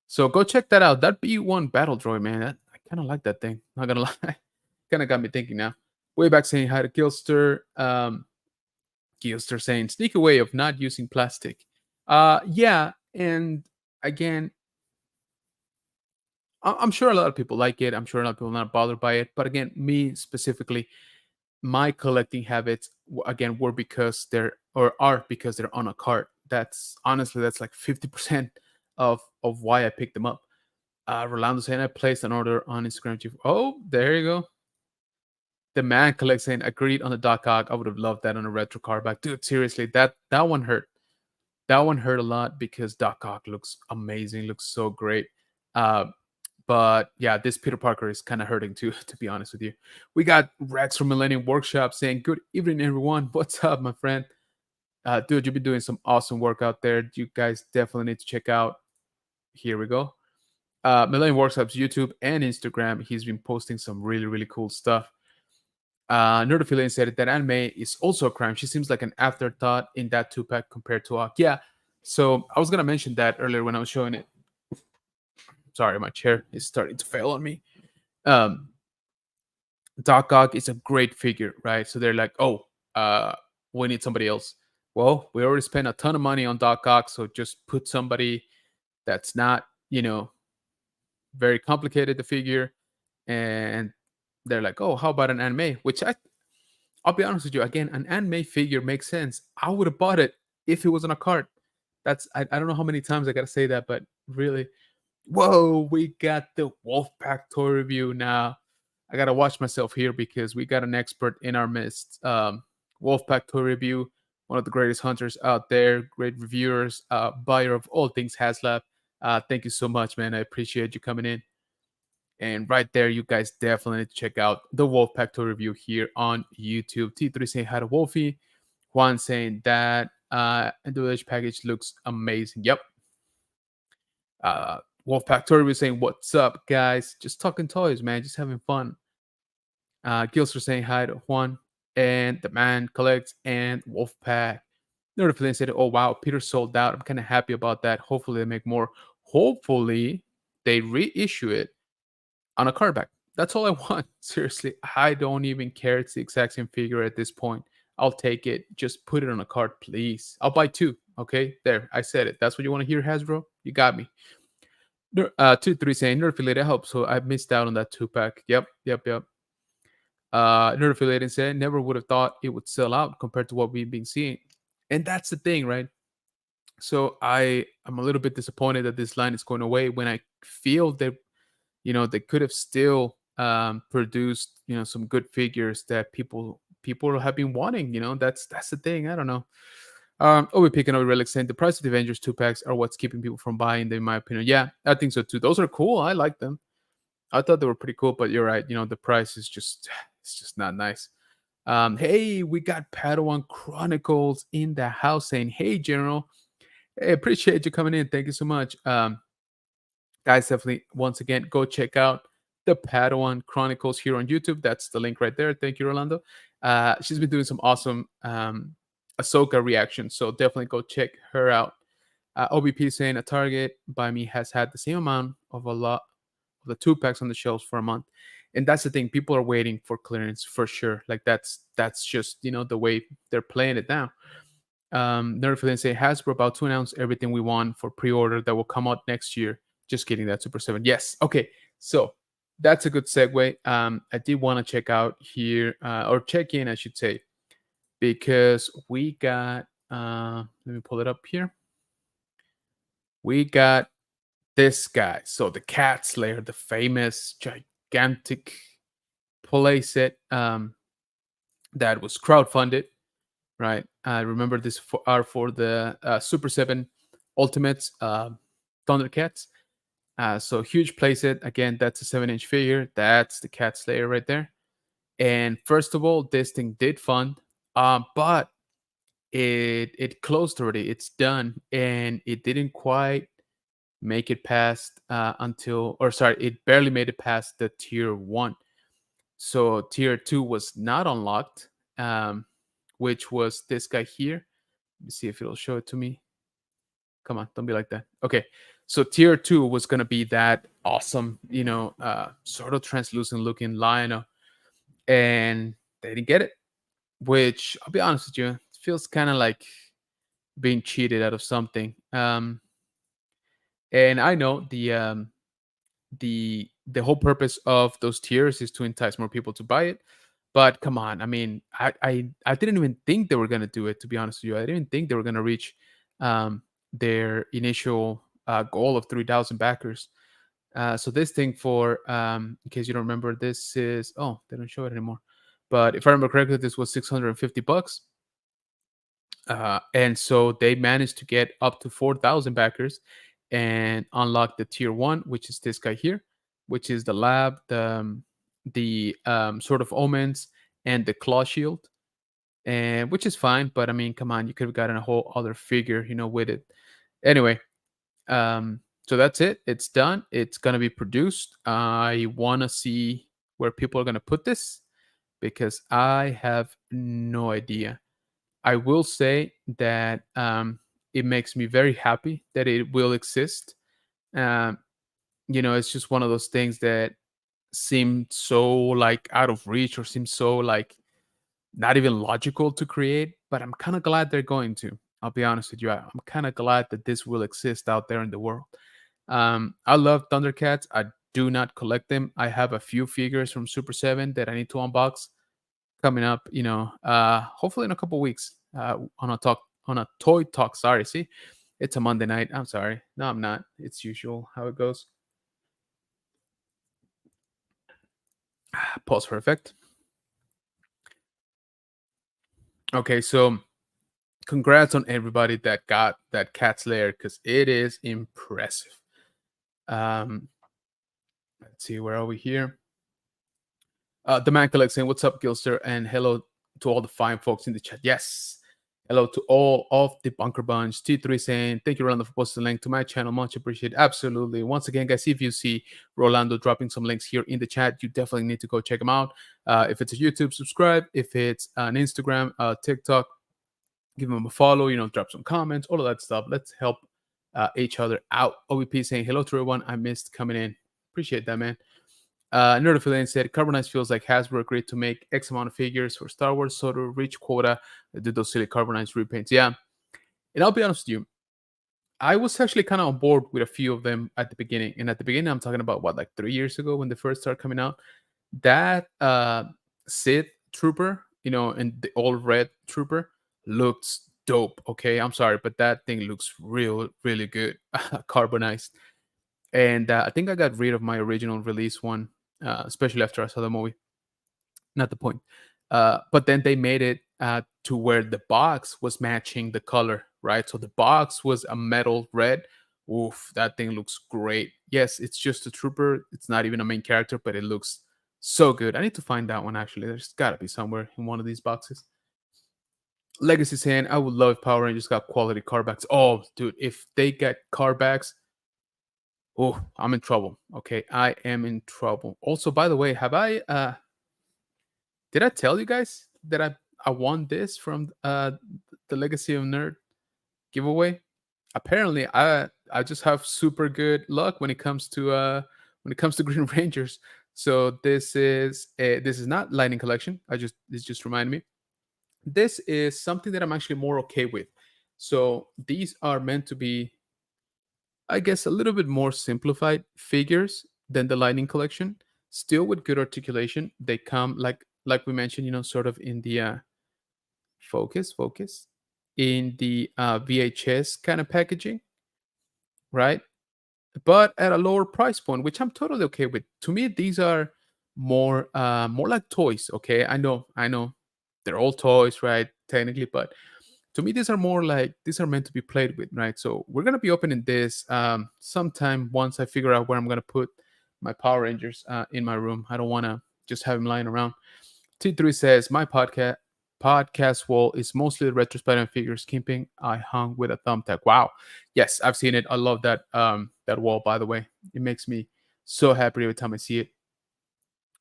So go check that out. That B1 battle droid, man. I kind of like that thing. Not gonna lie. Kind of got me thinking now. Way back saying hi to Gilster. Gilster saying sneaky way of not using plastic. Yeah, and again, I'm sure a lot of people like it. I'm sure a lot of people are not bothered by it. But again, me specifically, my collecting habits again were because they're or are because they're on a cart. That's like 50% of why I picked them up. Rolando saying I placed an order on Instagram. Oh, there you go. The man collects saying agreed on the Doc Ock. I would have loved that on a retro card back. Dude, seriously, that one hurt. That one hurt a lot because Doc Ock looks amazing, looks so great. Uh, but yeah, this Peter Parker is kind of hurting too, to be honest with you. We got Rex from Millennium Workshop saying, "Good evening, everyone. What's up, my friend? Dude, you've been doing some awesome work out there. You guys definitely need to check out." Here we go. Millennium Workshop's YouTube and Instagram. He's been posting some really, really cool stuff. Nerdophilian said that anime is also a crime. She seems like an afterthought in that two-pack compared to Ak. Yeah. So I was gonna mention that earlier when I was showing it. Sorry, my chair is starting to fail on me. Um, Doc Ock is a great figure, right? So they're like, oh, uh, we need somebody else. Well, we already spent a ton of money on Doc Ock, so just put somebody that's not, very complicated to figure. And they're like, oh, how about an anime? I'll be honest with you, again, an anime figure makes sense. I would have bought it if it was on a cart. I don't know how many times I gotta say that, but really, whoa, we got the Wolfpack toy review now. I gotta watch myself here because we got an expert in our midst. Wolfpack toy review, one of the greatest hunters out there, great reviewers, buyer of all things HasLab. Thank you so much, man. I appreciate you coming in. And right there, you guys definitely need to check out the Wolfpack toy review here on YouTube. T3 saying hi to Wolfie. Juan saying that the village package looks amazing. Yep. Uh, Wolfpack toy review saying, what's up, guys? Just talking toys, man. Just having fun. Gilster saying hi to Juan. And the man collects and Wolfpack. Notification said, oh, wow, Peter sold out. I'm kind of happy about that. Hopefully, they make more. Hopefully, they reissue it on a card back. That's all I want. Seriously, I don't even care. It's the exact same figure at this point. I'll take it. Just put it on a card, please. I'll buy two. Okay, there. I said it. That's what you want to hear, Hasbro. You got me. 2-3 saying nerd affiliate help. So I missed out on that 2-pack. Yep. Nerd affiliate said never would have thought it would sell out compared to what we've been seeing. And that's the thing, right? So I am a little bit disappointed that this line is going away when I feel that they could have still produced some good figures that people have been wanting. That's the thing. I don't know. We're picking up relics saying the price of the Avengers 2-packs are what's keeping people from buying them, in my opinion. Yeah, I think so too. Those are cool. I like them. I thought they were pretty cool, but you're right. The price is just it's just not nice. Hey, we got Padawan Chronicles in the house saying, "Hey, General, hey, appreciate you coming in. Thank you so much." Guys, definitely once again go check out the Padawan Chronicles here on YouTube. That's the link right there. Thank you, Rolando. She's been doing some awesome Ahsoka reactions, so definitely go check her out. OBP saying a Target by me has had the same amount of a lot of the 2-packs on the shelves for a month, and that's the thing. People are waiting for clearance for sure. Like that's just the way they're playing it now. Nerdflint say Hasbro about to announce everything we want for pre-order that will come out next year. Just kidding, that's Super 7. Yes. Okay. So that's a good segue. I did want to check out here, or check in, I should say, because we got let me pull it up here. We got this guy. So the Cat Slayer, the famous gigantic playset that was crowdfunded, right? I remember this are for the Super 7 Ultimates Thundercats. So huge playset. Again, that's a 7-inch figure. That's the Cat Slayer right there. And first of all, this thing did fund, but it closed already. It's done, and it didn't quite make it past it barely made it past the tier 1. So tier 2 was not unlocked, which was this guy here. Let me see if it'll show it to me. Come on, don't be like that. Okay, so tier 2 was gonna be that awesome, sort of translucent looking Lionel, and they didn't get it. Which I'll be honest with you, it feels kind of like being cheated out of something. And I know the whole purpose of those tiers is to entice more people to buy it. But come on, I mean, I didn't even think they were gonna do it. To be honest with you, I didn't think they were gonna reach their initial goal of 3,000 backers. So this thing for in case you don't remember, this is they don't show it anymore. But if I remember correctly, this was $650. And so they managed to get up to 4,000 backers and unlock the tier 1, which is this guy here, which is the lab, the sort of omens, and the claw shield, and which is fine. But I mean, come on, you could have gotten a whole other figure, with it. Anyway, so that's it. It's done. It's gonna be produced. I want to see where people are gonna put this because I have no idea. I will say that it makes me very happy that it will exist. Um, it's just one of those things that seem so like out of reach or seem so like not even logical to create, but I'm kind of glad they're going to. I'll be honest with you. I'm kind of glad that this will exist out there in the world. I love Thundercats. I do not collect them. I have a few figures from Super 7 that I need to unbox coming up, hopefully in a couple weeks, on a toy talk. Sorry, see, it's a Monday night. I'm sorry. No, I'm not. It's usual how it goes. Pause for effect. Okay, so congrats on everybody that got that cat's lair because it is impressive. Um, let's see, where are we here? The man collects saying, "What's up, Gilster?" And hello to all the fine folks in the chat. Yes. Hello to all of the Bunker Bunch. T3 saying, "Thank you, Rolando, for posting the link to my channel. Much appreciated." Absolutely. Once again, guys, if you see Rolando dropping some links here in the chat, you definitely need to go check them out. If it's a YouTube, subscribe. If it's an Instagram, TikTok, give them a follow. Drop some comments, all of that stuff. Let's help each other out. OVP saying, "Hello to everyone. I missed coming in." Appreciate that, man. Nerdafilian said, "Carbonized feels like Hasbro agreed to make X amount of figures for Star Wars, so to reach quota, they did those silly carbonized repaints." Yeah, and I'll be honest with you, I was actually kind of on board with a few of them at the beginning. And at the beginning, I'm talking about what, like 3 years ago when they first started coming out. That Sith Trooper, and the all red Trooper looks dope. Okay, I'm sorry, but that thing looks really good, carbonized. And I think I got rid of my original release one, especially after I saw the movie. Not the point. But then they made it to where the box was matching the color, right? So the box was a metal red. Oof, that thing looks great. Yes, it's just a trooper. It's not even a main character, but it looks so good. I need to find that one actually. There's got to be somewhere in one of these boxes. Legacy saying, "I would love if Power Rangers got quality carbacks." Oh, dude, if they get carbacks, oh, I'm in trouble. Okay, I am in trouble. Also, by the way, have I did I tell you guys that I won this from the Legacy of Nerd giveaway? Apparently, I just have super good luck when it comes to Green Rangers. So this is not Lightning Collection. This just reminded me. This is something that I'm actually more okay with. So these are meant to be, I guess, a little bit more simplified figures than the Lightning Collection. Still with good articulation. They come like we mentioned, sort of in the focus in the VHS kind of packaging, right? But at a lower price point, which I'm totally okay with. To me, these are more like toys. Okay, I know, they're all toys, right? Technically, but to me, these are meant to be played with, right? So we're gonna be opening this sometime once I figure out where I'm gonna put my Power Rangers in my room. I don't want to just have them lying around. T3 says, "My podcast wall is mostly the retro Spider-Man figures keeping I hung with a thumbtack." Wow. Yes, I've seen it. I love that wall, by the way. It makes me so happy every time I see it.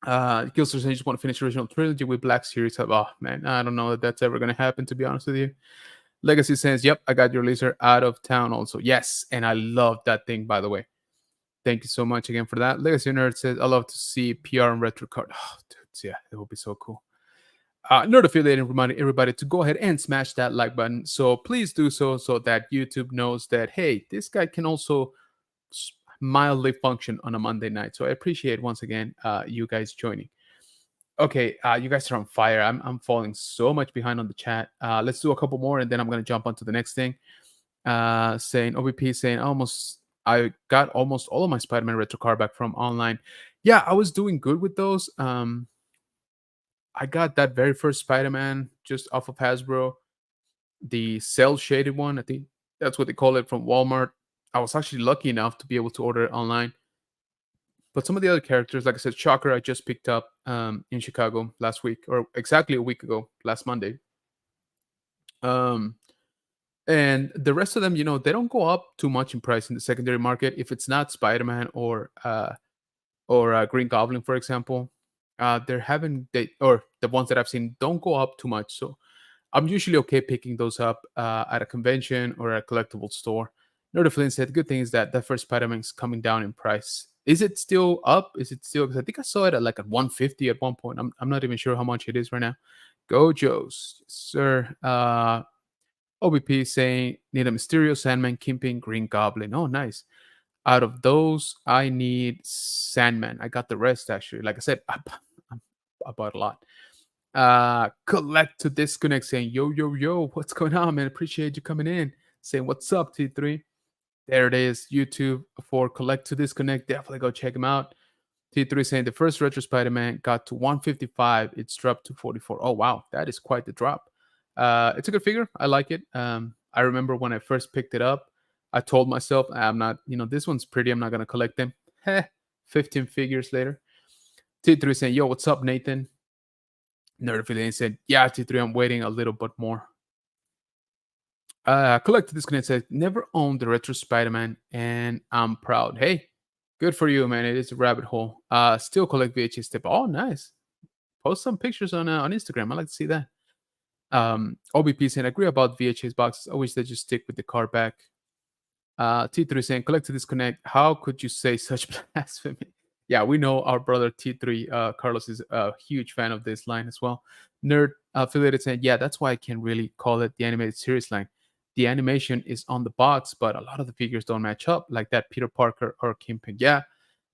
Gilster says, "I just want to finish the original trilogy with Black Series." Oh man, I don't know if that's ever gonna happen, to be honest with you. Legacy says, "Yep, I got your laser out of town also." Yes, and I love that thing, by the way. Thank you so much again for that. Legacy Nerd says, "I love to see PR and retro card." Oh, dude, yeah, it will be so cool. Nerd affiliated reminding everybody to go ahead and smash that like button. So please do so that YouTube knows that, hey, this guy can also mildly function on a Monday night. So I appreciate once again you guys joining. Okay, you guys are on fire. I'm falling so much behind on the chat. Let's do a couple more and then I'm gonna jump on to the next thing. Saying OBP saying I got almost all of my Spider-Man retro card back from online. Yeah, I was doing good with those. I got that very first Spider-Man just off of Hasbro, the cell shaded one. I think that's what they call it from Walmart. I was actually lucky enough to be able to order it online. But some of the other characters, like I said, Shocker, I just picked up in Chicago last week, or exactly a week ago, last Monday. Um, and the rest of them, they don't go up too much in price in the secondary market. If it's not Spider-Man or Green Goblin, for example, or the ones that I've seen don't go up too much. So I'm usually okay picking those up at a convention or a collectible store. Nerdaflin said, "Good thing is that the first Spider-Man is coming down in price." Is it still up? Is it still? Because I think I saw it at like at 150 at one point. I'm not even sure how much it is right now. Go Joes, yes, sir. OBP saying need a Mysterio, Sandman, Kingpin, Green Goblin. Oh, nice. Out of those, I need Sandman. I got the rest actually. Like I said, I bought a lot. Collect to disconnect saying yo yo yo, what's going on, man? Appreciate you coming in. Saying what's up, T3. There it is, YouTube for Collect to Disconnect. Definitely go check him out. T3 saying the first Retro Spider-Man got to 155. It's dropped to 44. Oh wow, that is quite the drop. It's a good figure. I like it. I remember when I first picked it up, I told myself I'm not, this one's pretty. I'm not gonna collect them. Heh. 15 figures later. T3 saying, yo, what's up, Nathan? Nerd Affiliate said, yeah, T3, I'm waiting a little bit more. Collected Disconnect said, never owned the Retro Spider-Man, and I'm proud. Hey, good for you, man. It is a rabbit hole. Still collect VHS tape. Oh, nice. Post some pictures on Instagram. I like to see that. OBP saying, I agree about VHS boxes. I wish they just stick with the card back. T3 saying, collect to disconnect. How could you say such blasphemy? Yeah, we know our brother T3, Carlos, is a huge fan of this line as well. Nerd affiliated saying, yeah, that's why I can't really call it the animated series line. The animation is on the box, but a lot of the figures don't match up, like that Peter Parker or Kingpin. Yeah.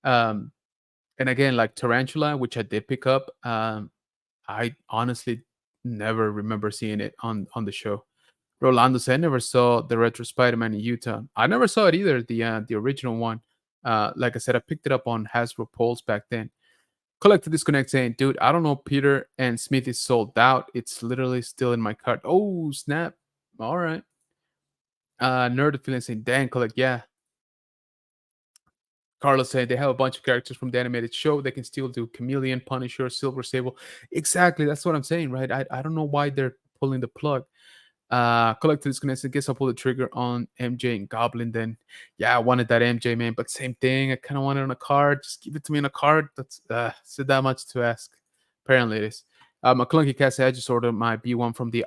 Um, and again, like Tarantula, which I did pick up, I honestly never remember seeing it on the show. Rolando said, I never saw the Retro Spider-Man in Utah. I never saw it either, the original one. Like I said, I picked it up on Hasbro Pulse back then. Collected Disconnect saying, dude, I don't know, Peter and Smith is sold out. It's literally still in my cart. Oh, snap. All right. Nerd feeling saying, dang, collect, yeah. Carlos said they have a bunch of characters from the animated show. They can still do Chameleon, Punisher, Silver Sable. Exactly. That's what I'm saying, right? I don't know why they're pulling the plug. Collector Disconnect. I guess I'll pull the trigger on MJ and Goblin then. Yeah, I wanted that MJ, man, but same thing. I kind of wanted it on a card. Just give it to me on a card. That's is it that much to ask? Apparently it is. McClunky Cat said I just ordered my B1 from the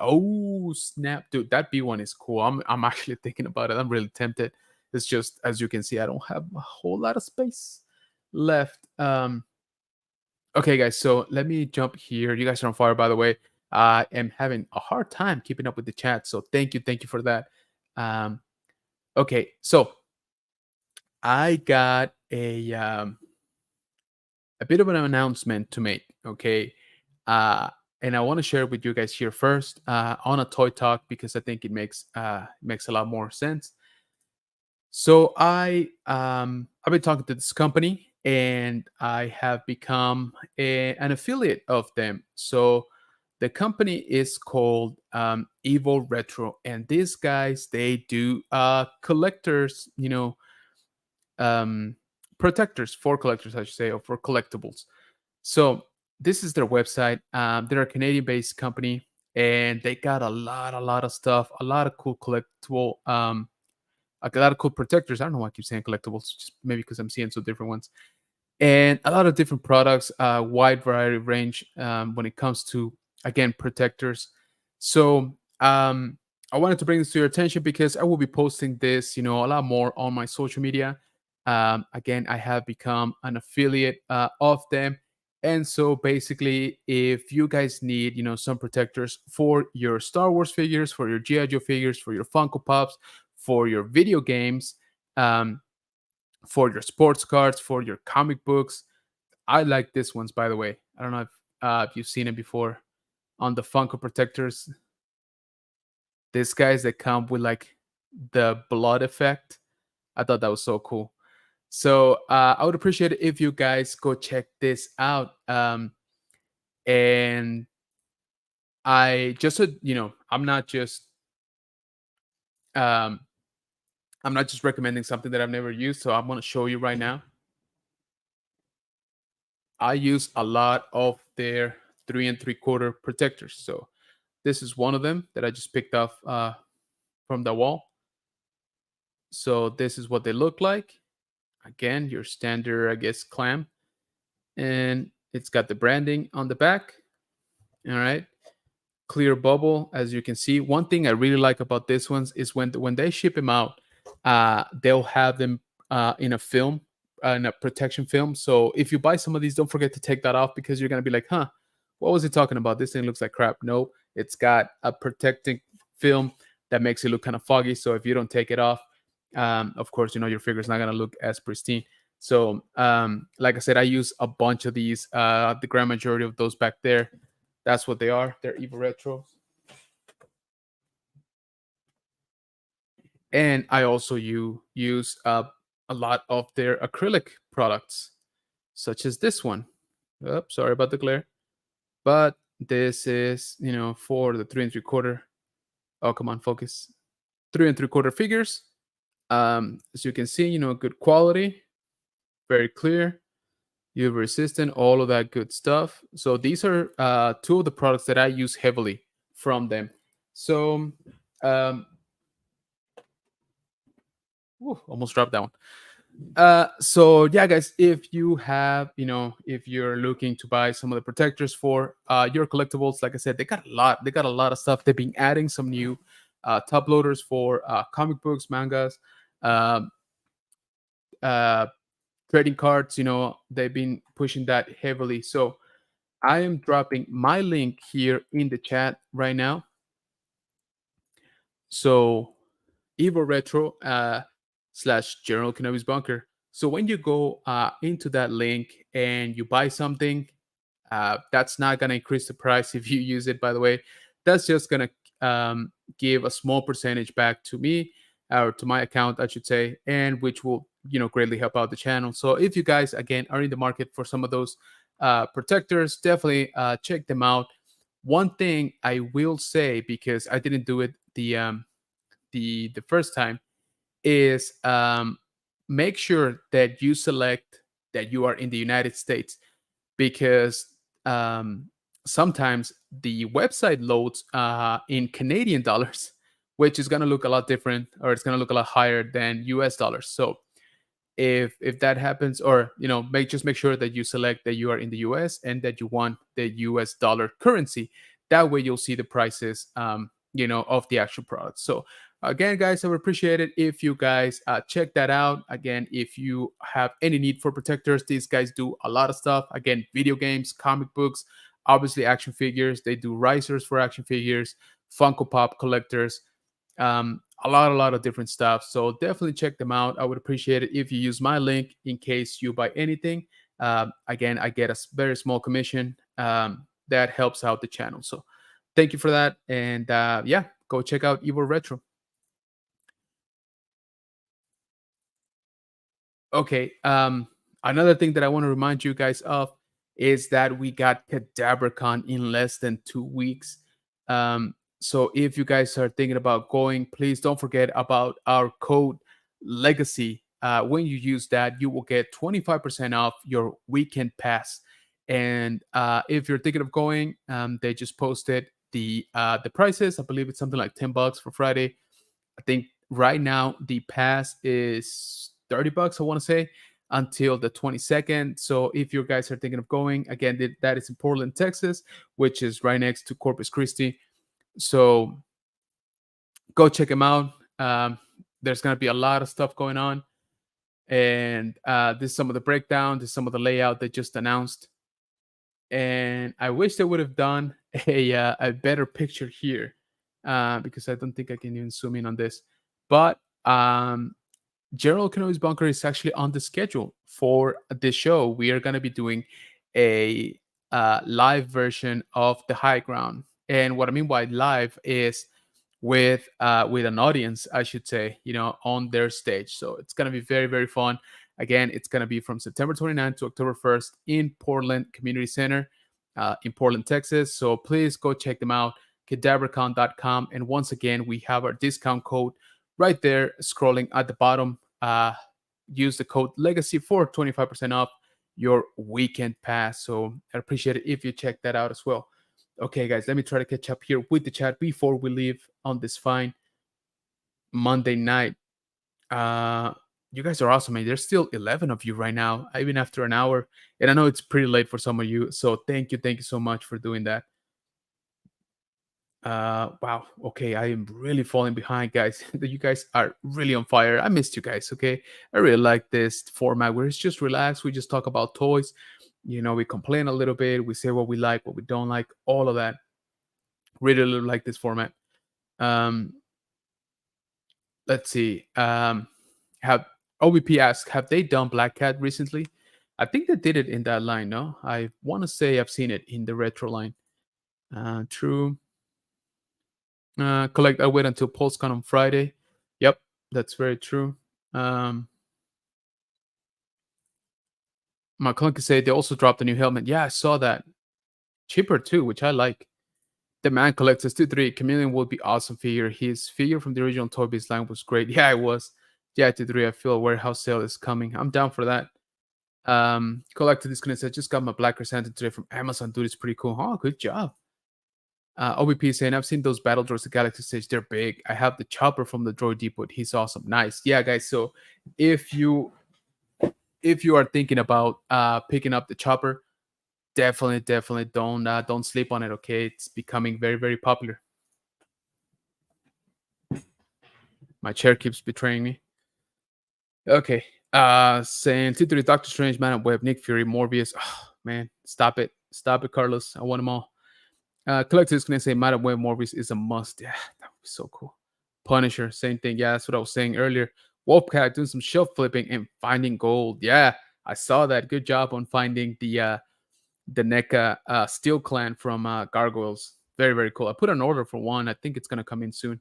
snap, dude. That B1 is cool. I'm actually thinking about it. I'm really tempted. It's just as you can see, I don't have a whole lot of space left. Okay, guys, so let me jump here. You guys are on fire, by the way. I am having a hard time keeping up with the chat, so thank you for that. Um, okay, so I got a bit of an announcement to make. Okay, and I want to share it with you guys here first on a toy talk because I think it makes a lot more sense. So I've been talking to this company and I have become an affiliate of them. So the company is called Evil Retro, and these guys they do collectors, um, protectors for collectors, I should say, or for collectibles. So this is their website. They're a Canadian-based company, and they got a lot of stuff, a lot of cool collectible. Like a lot of cool protectors. I don't know why I keep saying collectibles, just maybe because I'm seeing some different ones. And a lot of different products, wide variety of range when it comes to, again, protectors. So I wanted to bring this to your attention because I will be posting this, a lot more on my social media. Again, I have become an affiliate of them. And so basically, if you guys need, some protectors for your Star Wars figures, for your G.I. Joe figures, for your Funko Pops, for your video games, um, for your sports cards, for your comic books. I like this ones, by the way. I don't know if you've seen it before on the Funko protectors. These guys that come with like the blood effect. I thought that was so cool. So I would appreciate it if you guys go check this out. And I just, um, I'm not just recommending something that I've never used. So I'm going to show you right now. I use a lot of their 3 3/4 protectors. So this is one of them that I just picked off from the wall. So this is what they look like. Again, your standard, I guess, clam. And it's got the branding on the back. All right. Clear bubble, as you can see. One thing I really like about this ones is when they ship them out, they'll have them in a film in a protection film. So if you buy some of these, don't forget to take that off because you're gonna be like, huh, what was he talking about? This thing looks like crap. No, it's got a protecting film that makes it look kind of foggy. So if you don't take it off, of course, your figure's not gonna look as pristine. So, like I said, I use a bunch of these. The grand majority of those back there, that's what they are. They're Evo Retros. And I also use a lot of their acrylic products, such as this one. Oops, sorry about the glare. But this is, for the 3 3/4. Oh, come on, focus. 3 3/4 figures. As you can see, good quality, very clear, UV resistant, all of that good stuff. So these are two of the products that I use heavily from them. So, um, almost dropped that one. So yeah, guys, if you have, if you're looking to buy some of the protectors for your collectibles, like I said, they got a lot of stuff. They've been adding some new top loaders for comic books, mangas, um, uh, trading cards. They've been pushing that heavily. So I am dropping my link here in the chat right now. So Evo Retro slash General Kenobi's Bunker. So when you go into that link and you buy something, that's not going to increase the price if you use it, by the way. That's just going to give a small percentage back to me or to my account, I should say, and which will, greatly help out the channel. So if you guys, again, are in the market for some of those protectors, definitely check them out. One thing I will say, because I didn't do it the first time, is make sure that you select that you are in the United States, because um, sometimes the website loads in Canadian dollars, which is going to look a lot different, or it's going to look a lot higher than US dollars. So if that happens, or make sure that you select that you are in the US and that you want the US dollar currency. That way you'll see the prices of the actual product. So again, guys, I would appreciate it if you guys check that out. Again, if you have any need for protectors, these guys do a lot of stuff. Again, video games, comic books, obviously action figures. They do risers for action figures, Funko Pop collectors, a lot of different stuff. So definitely check them out. I would appreciate it if you use my link in case you buy anything. Again, I get a very small commission that helps out the channel. So thank you for that. And yeah, go check out Evo Retro. Okay. Another thing that I want to remind you guys of is that we got CadabraCon in less than 2 weeks. So if you guys are thinking about going, please don't forget about our code Legacy. When you use that, you will get 25% off your weekend pass. And if you're thinking of going, they just posted the prices. I believe it's something like $10 for Friday. I think right now the pass is $30, I want to say, until the 22nd. So if you guys are thinking of going, again, that is in Portland, Texas, which is right next to Corpus Christi. So go check them out. There's going to be a lot of stuff going on. And this is some of the breakdown, this is some of the layout they just announced. And I wish they would have done a better picture here, because I don't think I can even zoom in on this. But General Kenobi's Bunker is actually on the schedule for this show. We are going to be doing a live version of the High Ground. And what I mean by live is with an audience, I should say, on their stage. So it's going to be very, very fun. Again, it's going to be from September 29th to October 1st in Portland Community Center in Portland, Texas. So please go check them out, cadabracon.com. And once again, we have our discount code right there scrolling at the bottom. Use the code Legacy for 25% off your weekend pass. So I appreciate it if you check that out as well. Okay, guys, let me try to catch up here with the chat before we leave on this fine Monday night. You guys are awesome, man. There's still 11 of you right now, even after an hour. And I know it's pretty late for some of you. So thank you so much for doing that. Wow. Okay, I am really falling behind, guys. You guys are really on fire. I missed you guys. Okay, I really like this format where it's just relaxed. We just talk about toys. We complain a little bit. We say what we like, what we don't like, all of that. Really, really like this format. Um, let's see. Have OBP asked, have they done Black Cat recently? I think they did it in that line. No, I want to say I've seen it in the retro line. True. Collect. I wait until PulseCon on Friday. Yep, that's very true. Um, McClung said they also dropped a new helmet. Yeah, I saw that. Cheaper too, which I like. The man collects 2-3. Chameleon would be awesome figure. His figure from the original Toy Biz line was great. Yeah, it was. Yeah, 2-3. I feel a warehouse sale is coming. I'm down for that. Collector Disconnect said just got my Black Chrysanthemum today from Amazon. Dude, it's pretty cool. Oh, good job. OBP is saying, I've seen those battle droids at Galaxy Stage. They're big. I have the chopper from the droid depot. He's awesome. Nice. Yeah, guys. So if you if you are thinking about picking up the chopper, definitely don't sleep on it. Okay, it's becoming very, very popular. My chair keeps betraying me. Okay. Saying Titri, Doctor Strange, Man of Web, Nick Fury, Morbius. Oh, man, stop it. Stop it, Carlos. I want them all. Collector is gonna say Madam Web Morbius is a must. Yeah, that would be so cool. Punisher, same thing. Yeah, that's what I was saying earlier. Wolfcat doing some shelf flipping and finding gold. Yeah, I saw that. Good job on finding the NECA Steel Clan from Gargoyles. Very, very cool. I put an order for one. I think it's gonna come in soon.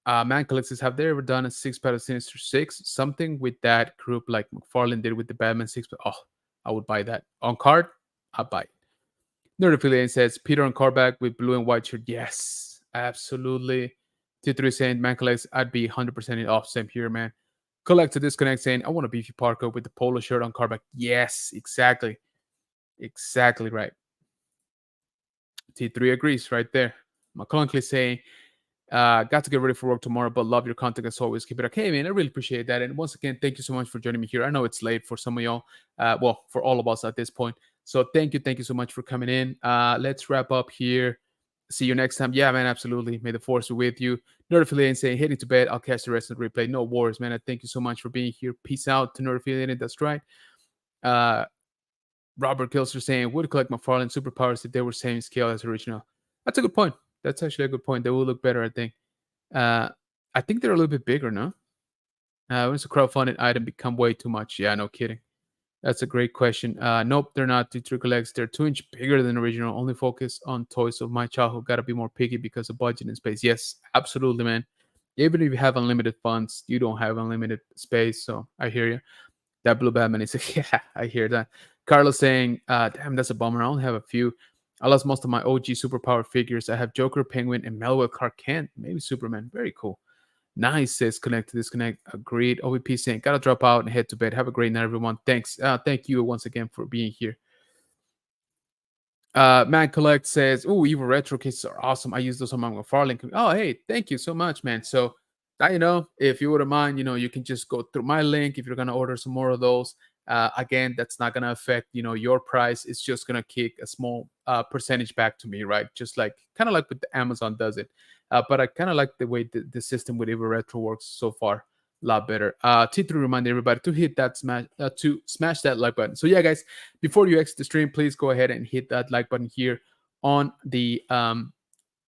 Man Collectors, have they ever done a six pack of Sinister Six? Something with that group like McFarlane did with the Batman six. But oh, I would buy that. On card, I'd buy it. Nerd Affiliate says Peter on cardback with blue and white shirt. Yes, absolutely. T3 saying Man Collects, I'd be 100% in off. Same here, man. Collect to Disconnect saying, I want a beefy Parker with the polo shirt on cardback. Yes, exactly. Exactly right. T3 agrees right there. McClunkley saying, got to get ready for work tomorrow, but love your content as always. Keep it okay, man. I really appreciate that. And once again, thank you so much for joining me here. I know it's late for some of y'all. Well, for all of us at this point. So thank you so much for coming in. Let's wrap up here. See you next time. Yeah, man, absolutely. May the force be with you. Nerd Affiliate saying, heading to bed. I'll catch the rest of the replay. No worries, man. I thank you so much for being here. Peace out to Nerd Affiliate. That's right. Robert Kilster saying, would collect McFarlane superpowers if they were same scale as original. That's a good point. That's actually a good point. They will look better, I think. I think they're a little bit bigger, no? When does a crowdfunded item become way too much? Yeah, no kidding. That's a great question. Nope, they're not. The trickle legs, they're 2 inch bigger than original. Only focus on toys of my childhood. Gotta be more picky because of budget and space. Yes, absolutely, man. Even if you have unlimited funds, you don't have unlimited space. So I hear you. That Blue Batman is, yeah, I hear that. Carlos saying, damn, that's a bummer. I only have a few. I lost most of my OG superpower figures. I have Joker, Penguin, and Melville Clark Kent. Maybe Superman. Very cool. Nice, says Connect to Disconnect. Agreed. OVP saying, gotta drop out and head to bed. Have a great night, everyone. Thanks. Thank you once again for being here. Man Collect says, "Oh, Evil Retro cases are awesome. I use those on my McFarlane." Oh, hey, thank you so much, man. So now if you wouldn't mind, you can just go through my link if you're gonna order some more of those. Again, that's not gonna affect your price. It's just gonna kick a small percentage back to me, right? Just like kind of like what the Amazon does it. But I kind of like the way the system with Evil Retro works so far. A lot better. T3 remind everybody to hit that smash that like button. So yeah, guys, before you exit the stream, please go ahead and hit that like button here on the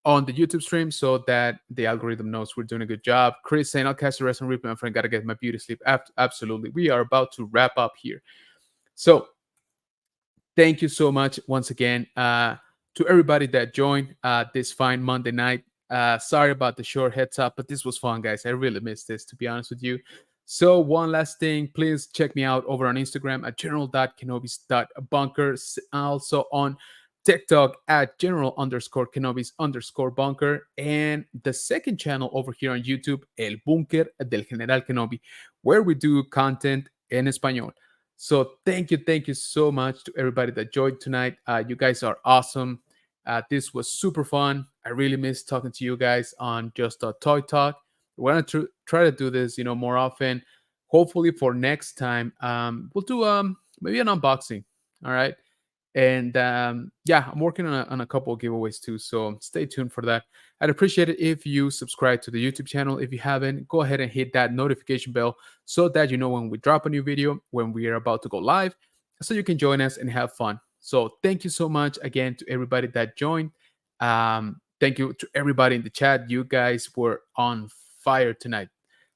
YouTube stream so that the algorithm knows we're doing a good job. Chris saying, I'll catch the rest on replay. My friend, gotta get my beauty sleep. Absolutely. We are about to wrap up here. So thank you so much once again to everybody that joined this fine Monday night. Sorry about the short heads up, but this was fun, guys. I really missed this, to be honest with you. So one last thing, please check me out over on Instagram at general.kenobis.bunker. Also on TikTok at general_kenobis_bunker. And the second channel over here on YouTube, El Bunker del General Kenobi, where we do content en español. So thank you so much to everybody that joined tonight. You guys are awesome. This was super fun. I really miss talking to you guys on just a toy talk. We're gonna try to do this, more often. Hopefully for next time, we'll do maybe an unboxing. All right. And yeah, I'm working on a couple of giveaways too, so stay tuned for that. I'd appreciate it if you subscribe to the YouTube channel. If you haven't, go ahead and hit that notification bell so that you know when we drop a new video, when we are about to go live, so you can join us and have fun. So thank you so much again to everybody that joined. Thank you to everybody in the chat. You guys were on fire tonight.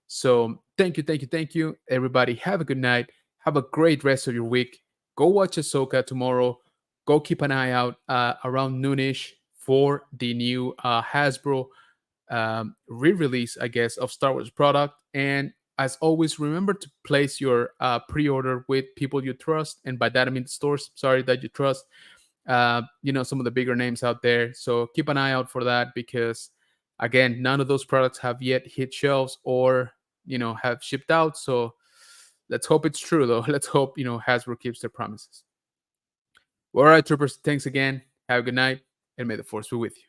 So thank you, thank you, thank you. Everybody, have a good night. Have a great rest of your week. Go watch Ahsoka tomorrow. Go keep an eye out around noonish for the new Hasbro re-release, I guess, of Star Wars product. And as always, remember to place your pre-order with people you trust, and by that I mean stores. Sorry, that you trust. Some of the bigger names out there. So keep an eye out for that because, again, none of those products have yet hit shelves or have shipped out. So let's hope it's true, though. Let's hope Hasbro keeps their promises. All right, troopers. Thanks again. Have a good night, and may the force be with you.